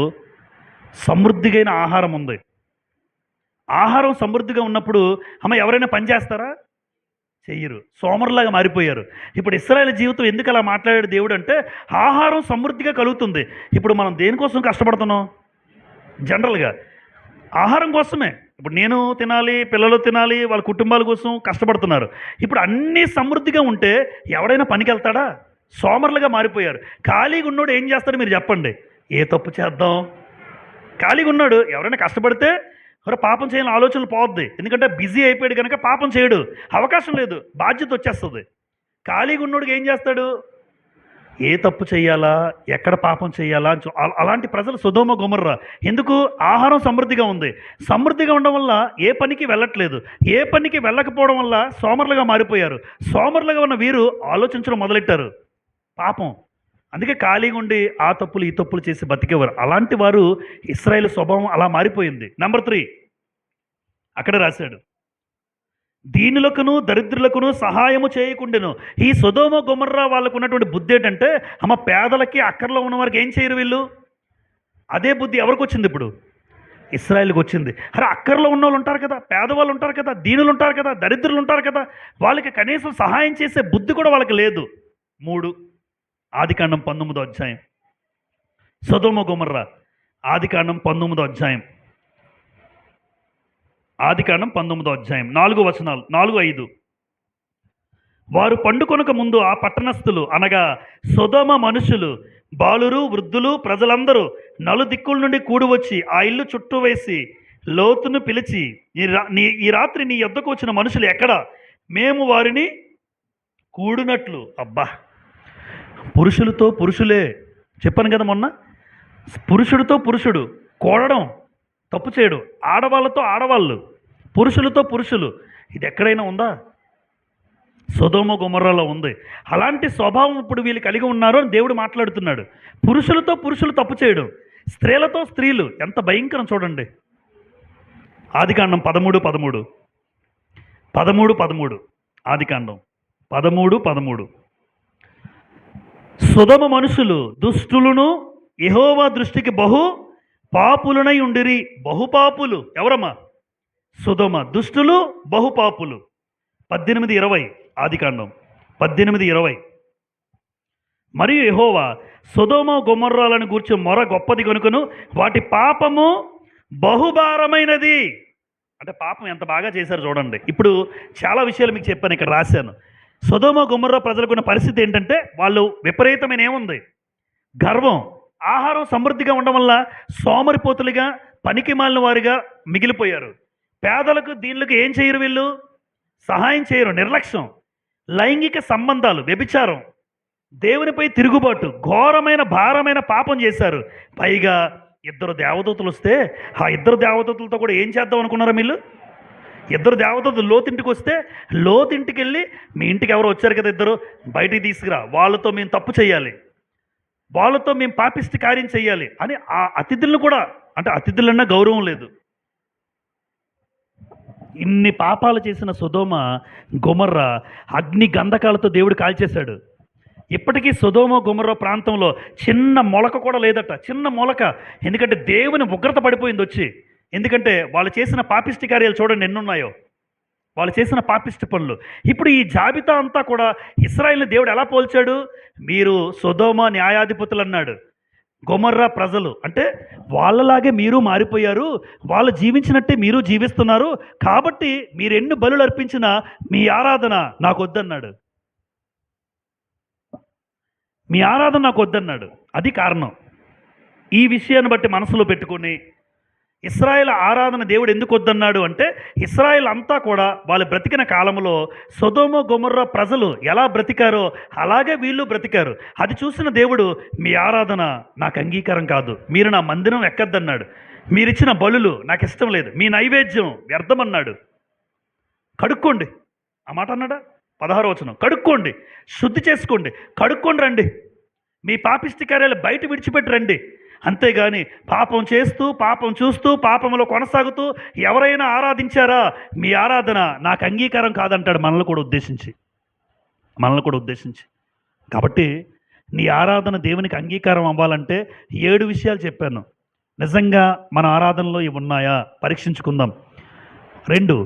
సమృద్ధిగైన ఆహారం ఉంది. ఆహారం సమృద్ధిగా ఉన్నప్పుడు అమ్మ ఎవరైనా పని చేస్తారా? చెయ్యరు. సోమరులాగా మారిపోయారు. ఇప్పుడు ఇశ్రాయేలు జీవితం ఎందుకు అలా మాట్లాడాడు దేవుడు అంటే, ఆహారం సమృద్ధిగా కలుగుతుంది. ఇప్పుడు మనం దేనికోసం కష్టపడుతున్నాం? జనరల్గా ఆహారం కోసమే. ఇప్పుడు నేను తినాలి, పిల్లలు తినాలి, వాళ్ళ కుటుంబాల కోసం కష్టపడుతున్నారు. ఇప్పుడు అన్నీ సమృద్ధిగా ఉంటే ఎవడైనా పనికి వెళ్తాడా? సోమరులుగా మారిపోయారు. ఖాళీగా ఉన్నోడు ఏం చేస్తాడు మీరు చెప్పండి? ఏ తప్పు చేద్దాం? ఖాళీగా ఉన్నాడు ఎవరైనా కష్టపడితే పాపం చేయాలని ఆలోచనలు పోవద్ది. ఎందుకంటే బిజీ అయిపోయాడు కనుక పాపం చేయడు, అవకాశం లేదు, బాధ్యత వచ్చేస్తుంది. ఖాళీగా ఉన్నోడికి ఏం చేస్తాడు? ఏ తప్పు చేయాలా, ఎక్కడ పాపం చేయాలా అని అలాంటి ప్రజలు సొదొమ గొమొర్రా. ఎందుకు? ఆహారం సమృద్ధిగా ఉంది. సమృద్ధిగా ఉండడం వల్ల ఏ పనికి వెళ్ళట్లేదు. ఏ పనికి వెళ్ళకపోవడం వల్ల సోమరులుగా మారిపోయారు. సోమరులుగా ఉన్న వీరు ఆలోచించడం మొదలెట్టారు పాపం. అందుకే ఖాళీగా ఉండి ఆ తప్పులు ఈ తప్పులు చేసి బతికేవారు. అలాంటి వారు ఇశ్రాయేలు స్వభావం అలా మారిపోయింది. నెంబర్ 3 అక్కడ రాశాడు, దీనులకును దరిద్రులకును సహాయము చేయకుండాను. ఈ సొదొమ గొమొర్రా వాళ్ళకు ఉన్నటువంటి బుద్ధి ఏంటంటే, అమ్మ, పేదలకి అక్కర్లో ఉన్న వారికి ఏం చేయరు వీళ్ళు? అదే బుద్ధి ఎవరికి వచ్చింది ఇప్పుడు? ఇశ్రాయేలుకి వచ్చింది. అరే అక్కర్లో ఉన్నోళ్ళు ఉంటారు కదా, పేదవాళ్ళు ఉంటారు కదా, దీనులు ఉంటారు కదా, దరిద్రులు ఉంటారు కదా, వాళ్ళకి కనీసం సహాయం చేసే బుద్ధి కూడా వాళ్ళకి లేదు. 3 ఆదికాండం 19వ అధ్యాయం. సొదొమ గొమొర్రా ఆదికాండం 19వ అధ్యాయం. ఆదికాండం 19వ అధ్యాయం 4 వచనాలు 4, 5. వారు పండుకొనక ముందు ఆ పట్టణస్థులు అనగా సొదొమ మనుషులు, బాలురు, వృద్ధులు, ప్రజలందరూ నలుదిక్కుల నుండి కూడి వచ్చి ఆ ఇల్లు చుట్టూ వేసి లోతును పిలిచి, ఈ రాత్రి నీ యొద్దకు వచ్చిన మనుషులు ఎక్కడ? మేము వారిని కూడినట్లు. అబ్బా, పురుషులతో పురుషులే చెప్పాను కదా మొన్న. పురుషుడితో పురుషుడు కోడడం తప్పు చేయడం, ఆడవాళ్ళతో ఆడవాళ్ళు, పురుషులతో పురుషులు. ఇది ఎక్కడైనా ఉందా? సొదొమ గొమొర్రాలో ఉంది. అలాంటి స్వభావం ఇప్పుడు వీళ్ళు కలిగి ఉన్నారు అని దేవుడు మాట్లాడుతున్నాడు. పురుషులతో పురుషులు తప్పు చేయడం, స్త్రీలతో స్త్రీలు, ఎంత భయంకరం చూడండి. ఆదికాండం 13:13. ఆదికాండం 13:13. సొదొమ మనుషులు దుష్టులను యెహోవా దృష్టికి బహు పాపులనై ఉండిరి. బహుపాపులు ఎవరమ్మా? సొదొమ. దుష్టులు, బహుపాపులు. 18:20 ఆదికాండం 18:20. మరియు యెహోవా సొదొమ గొమొర్రాలను గూర్చి మొర గొప్పది కనుకను వాటి పాపము బహుభారమైనది. అంటే పాపం ఎంత బాగా చేశారు చూడండి. ఇప్పుడు చాలా విషయాలు మీకు చెప్పాను, ఇక్కడ రాశాను. సొదొమ గొమొర్రా ప్రజలకున్న పరిస్థితి ఏంటంటే, వాళ్ళు విపరీతమైన ఏముంది? గర్వం. ఆహారం సమృద్ధిగా ఉండడం వల్ల సోమరిపోతులుగా, పనికి మాలిన వారిగా మిగిలిపోయారు. పేదలకు దీనులకు ఏం చేయరు వీళ్ళు? సహాయం చేయరు. నిర్లక్ష్యం, లైంగిక సంబంధాలు, వ్యభిచారం, దేవునిపై తిరుగుబాటు, ఘోరమైన భారమైన పాపం చేశారు. పైగా 2 దేవదూతలు వస్తే ఆ 2 దేవదూతలతో కూడా ఏం చేద్దాం అనుకున్నారా వీళ్ళు? 2 దేవదూతలు లోతింటికి వస్తే, లోతింటికి వెళ్ళి మీ ఇంటికి ఎవరో వచ్చారు కదా, 2 బయటికి తీసుకురా, వాళ్ళతో మేము తప్పు చేయాలి, వాళ్ళతో మేము పాపిష్టి కార్యం చేయాలి అని ఆ అతిథులను కూడా, అంటే అతిథులన్నా గౌరవం లేదు. ఇన్ని పాపాలు చేసిన సొదొమ గొమొర్రా అగ్ని గంధకాలతో దేవుడు కాల్చేశాడు. ఇప్పటికీ సొదొమ గొమొర్రా ప్రాంతంలో చిన్న మొలక కూడా లేదట, చిన్న మొలక. ఎందుకంటే దేవుని ఉగ్రత పడిపోయింది వచ్చి. ఎందుకంటే వాళ్ళు చేసిన పాపిష్టి కార్యాలు చూడండి ఎన్నున్నాయో, వాళ్ళు చేసిన పాపిష్టి పనులు. ఇప్పుడు ఈ జాబితా అంతా కూడా ఇశ్రాయేలుని దేవుడు ఎలా పోల్చాడు? మీరు సొదొమ న్యాయాధిపతులు అన్నాడు, గొమొర్రా ప్రజలు అంటే వాళ్ళలాగే మీరు మారిపోయారు, వాళ్ళు జీవించినట్టే మీరు జీవిస్తున్నారు, కాబట్టి మీరు ఎన్ని బలులు అర్పించినా మీ ఆరాధన నాకు వద్దన్నాడు. మీ ఆరాధన నాకు వద్దన్నాడు. అది కారణం. ఈ విషయాన్ని బట్టి మనసులో పెట్టుకుని ఇశ్రాయేల్ ఆరాధన దేవుడు ఎందుకు వద్దన్నాడు అంటే, ఇశ్రాయేల్ అంతా కూడా వాళ్ళు బ్రతికిన కాలంలో సొదొమ గొమొర్రా ప్రజలు ఎలా బ్రతికారో అలాగే వీళ్ళు బ్రతికారు. అది చూసిన దేవుడు మీ ఆరాధన నాకు అంగీకారం కాదు, మీరు నా మందిరం ఎక్కద్దన్నాడు, మీరిచ్చిన బలులు నాకు ఇష్టం లేదు, మీ నైవేద్యం వ్యర్థమన్నాడు. కడుక్కోండి, ఆ మాట అన్నాడా? 16వ వచనం. కడుక్కోండి, శుద్ధి చేసుకోండి, కడుక్కోండి రండి, మీ పాపిష్టి కార్యాలు బయట విడిచిపెట్టి రండి. అంతేగాని పాపం చేస్తూ, పాపం చూస్తూ, పాపంలో కొనసాగుతూ ఎవరైనా ఆరాధించారా? మీ ఆరాధన నాకు అంగీకారం కాదంటాడు, మనల్ని కూడా ఉద్దేశించి. కాబట్టి నీ ఆరాధన దేవునికి అంగీకారం అవ్వాలంటే 7 విషయాలు చెప్పాను. నిజంగా మన ఆరాధనలో ఇవి ఉన్నాయా పరీక్షించుకుందాం. 2,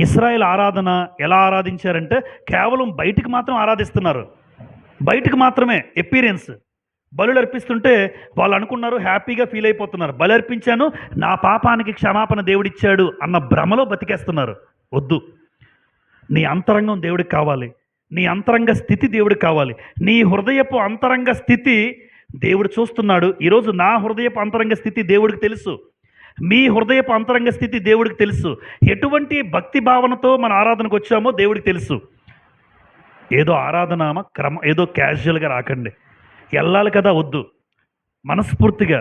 ఇశ్రాయేల్ ఆరాధన ఎలా ఆరాధించారంటే కేవలం బయటికి మాత్రం ఆరాధిస్తున్నారు, బయటికి మాత్రమే ఎపీరియన్స్. బలులు అర్పిస్తుంటే వాళ్ళు అనుకున్నారు, హ్యాపీగా ఫీల్ అయిపోతున్నారు, బలి అర్పించాను, నా పాపానికి క్షమాపణ దేవుడిచ్చాడు అన్న భ్రమలో బతికేస్తున్నారు. వద్దు. నీ అంతరంగం దేవుడికి కావాలి, నీ అంతరంగ స్థితి దేవుడికి కావాలి. నీ హృదయపు అంతరంగ స్థితి దేవుడు చూస్తున్నాడు. ఈరోజు నా హృదయపు అంతరంగ స్థితి దేవుడికి తెలుసు, మీ హృదయపు అంతరంగ స్థితి దేవుడికి తెలుసు. ఎటువంటి భక్తి భావనతో మన ఆరాధనకు వచ్చామో దేవుడికి తెలుసు. ఏదో ఆరాధన ఏదో క్యాజువల్గా రాకండి, వెళ్ళాలి కదా, వద్దు. మనస్ఫూర్తిగా,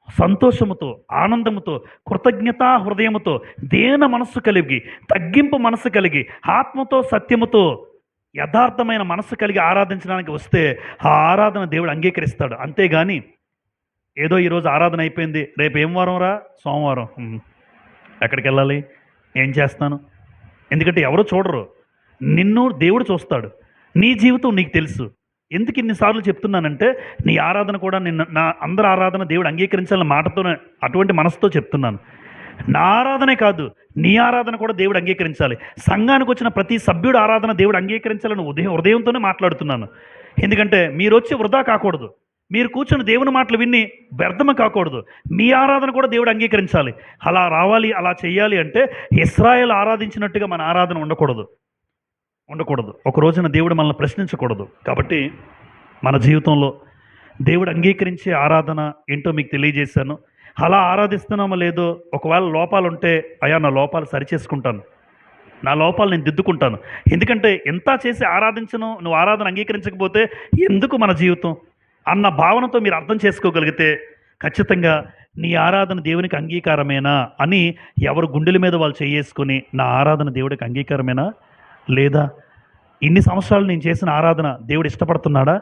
సంతోషముతో, ఆనందముతో, కృతజ్ఞతా హృదయముతో, దేన మనస్సు కలిగి, తగ్గింపు మనస్సు కలిగి, ఆత్మతో సత్యముతో, యథార్థమైన మనస్సు కలిగి ఆరాధించడానికి వస్తే ఆ ఆరాధన దేవుడు అంగీకరిస్తాడు. అంతేగాని ఏదో ఈరోజు ఆరాధన అయిపోయింది, రేపు ఏం వారం రా? సోమవారం, ఎక్కడికి వెళ్ళాలి, ఏం చేస్తాను? ఎందుకంటే ఎవరు చూడరు, నిన్ను దేవుడు చూస్తాడు, నీ జీవితం నీకు తెలుసు. ఎందుకు ఇన్నిసార్లు చెప్తున్నానంటే నీ ఆరాధన కూడా నా అందరి ఆరాధన దేవుడు అంగీకరించాలన్న మాటతోనే, అటువంటి మనసుతో చెప్తున్నాను. నా ఆరాధనే కాదు, నీ ఆరాధన కూడా దేవుడు అంగీకరించాలి. సంఘానికి వచ్చిన ప్రతి సభ్యుడు ఆరాధన దేవుడు అంగీకరించాలని హృదయంతోనే మాట్లాడుతున్నాను. ఎందుకంటే మీరు వచ్చి వృధా కాకూడదు, మీరు కూర్చొని దేవుని మాటలు విని వ్యర్థమ కాకూడదు. మీ ఆరాధన కూడా దేవుడు అంగీకరించాలి. అలా రావాలి, అలా చేయాలి అంటే ఇశ్రాయేలు ఆరాధించినట్టుగా మన ఆరాధన ఉండకూడదు. ఒక రోజున దేవుడు మనల్ని ప్రశ్నించకూడదు. కాబట్టి మన జీవితంలో దేవుడు అంగీకరించే ఆరాధన ఏంటో మీకు తెలియజేశాను. అలా ఆరాధిస్తున్నామో లేదో, ఒకవేళ లోపాలు ఉంటే అయ్యా నా లోపాలు సరిచేసుకుంటాను, నా లోపాలు నేను దిద్దుకుంటాను. ఎందుకంటే ఎంత చేసి ఆరాధించను, నువ్వు ఆరాధన అంగీకరించకపోతే ఎందుకు మన జీవితం అన్న భావనతో మీరు అర్థం చేసుకోగలిగితే ఖచ్చితంగా నీ ఆరాధన దేవునికి అంగీకారమేనా అని ఎవరు గుండెల మీద వాళ్ళు చేసుకొని, నా ఆరాధన దేవుడికి అంగీకారమేనా లేదా, ఇన్ని సంవత్సరాలు నేను చేసిన ఆరాధన దేవుడు ఇష్టపడుతున్నాడా,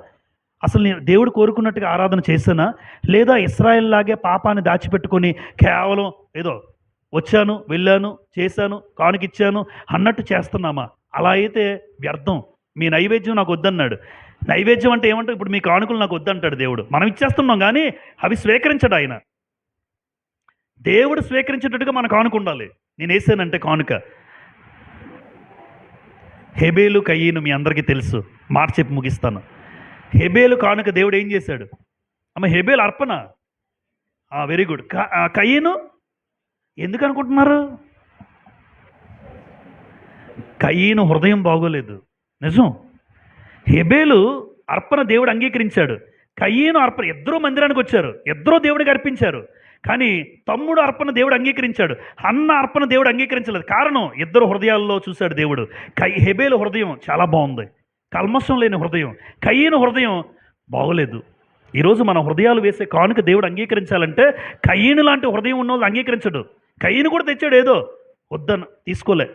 అసలు నేను దేవుడు కోరుకున్నట్టుగా ఆరాధన చేశానా, లేదా ఇశ్రాయేల్ లాగే పాపాన్ని దాచిపెట్టుకొని కేవలం ఏదో వచ్చాను, వెళ్ళాను, చేశాను, కానుకిచ్చాను అన్నట్టు చేస్తున్నామా? అలా అయితే వ్యర్థం. మీ నైవేద్యం నాకు వద్దన్నాడు. నైవేద్యం అంటే ఏమంటే ఇప్పుడు మీ కానుకలు నాకు వద్దంటాడు దేవుడు. మనం ఇచ్చేస్తున్నాం కానీ అవి స్వీకరించడు ఆయన. దేవుడు స్వీకరించేటట్టుగా మన కానుక ఉండాలి. నేను వేసానంటే కానుక హెబేలు కయ్యను మీ అందరికీ తెలుసు. మాట చెప్పి ముగిస్తాను. హెబేలు కానుక దేవుడు ఏం చేశాడు? హెబేలు అర్పణ, వెరీ గుడ్. కయ్యను ఎందుకు అనుకుంటున్నారు? కయ్యను హృదయం బాగోలేదు, నిజం. హెబేలు అర్పణ దేవుడు అంగీకరించాడు, కయ్యను అర్పణ, ఇద్దరూ మందిరానికి వచ్చారు, ఇద్దరూ దేవుడికి అర్పించారు. కానీ తమ్ముడు అర్పణ దేవుడు అంగీకరించాడు, అన్న అర్పణ దేవుడు అంగీకరించలేదు. కారణం ఇద్దరు హృదయాల్లో చూశాడు దేవుడు. హెబేలు హృదయం చాలా బాగుంది, కల్మషం లేని హృదయం. కయ్యను హృదయం బాగోలేదు. ఈరోజు మన హృదయాలు వేసే కానుక దేవుడు అంగీకరించాలంటే కయ్యను లాంటి హృదయం ఉన్న వాళ్ళు అంగీకరించడు. కయ్యను కూడా తెచ్చాడు, ఏదో వద్దన్న తీసుకోలే,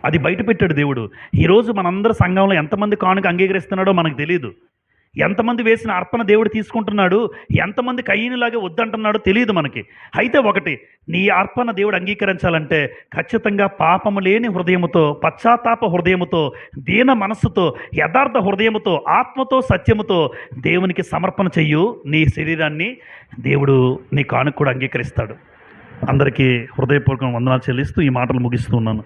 అది బయట పెట్టాడు దేవుడు. ఈరోజు మనందరి సంఘంలో ఎంతమంది కానుక అంగీకరిస్తున్నాడో మనకు తెలియదు. ఎంతమంది వేసిన అర్పణ దేవుడు తీసుకుంటున్నాడు, ఎంతమంది కయ్యనులాగే వద్దంటున్నాడో తెలియదు మనకి. అయితే ఒకటి, నీ అర్పణ దేవుడు అంగీకరించాలంటే ఖచ్చితంగా పాపము లేని హృదయముతో, పశ్చాత్తాప హృదయముతో, దీన మనస్సుతో, యథార్థ హృదయముతో, ఆత్మతో, సత్యముతో దేవునికి సమర్పణ చెయ్యు. నీ శరీరాన్ని దేవుడు నీ కానుక కూడా అంగీకరిస్తాడు. అందరికీ హృదయపూర్వక వందనాలు చెల్లిస్తూ ఈ మాటలు ముగిస్తున్నాను.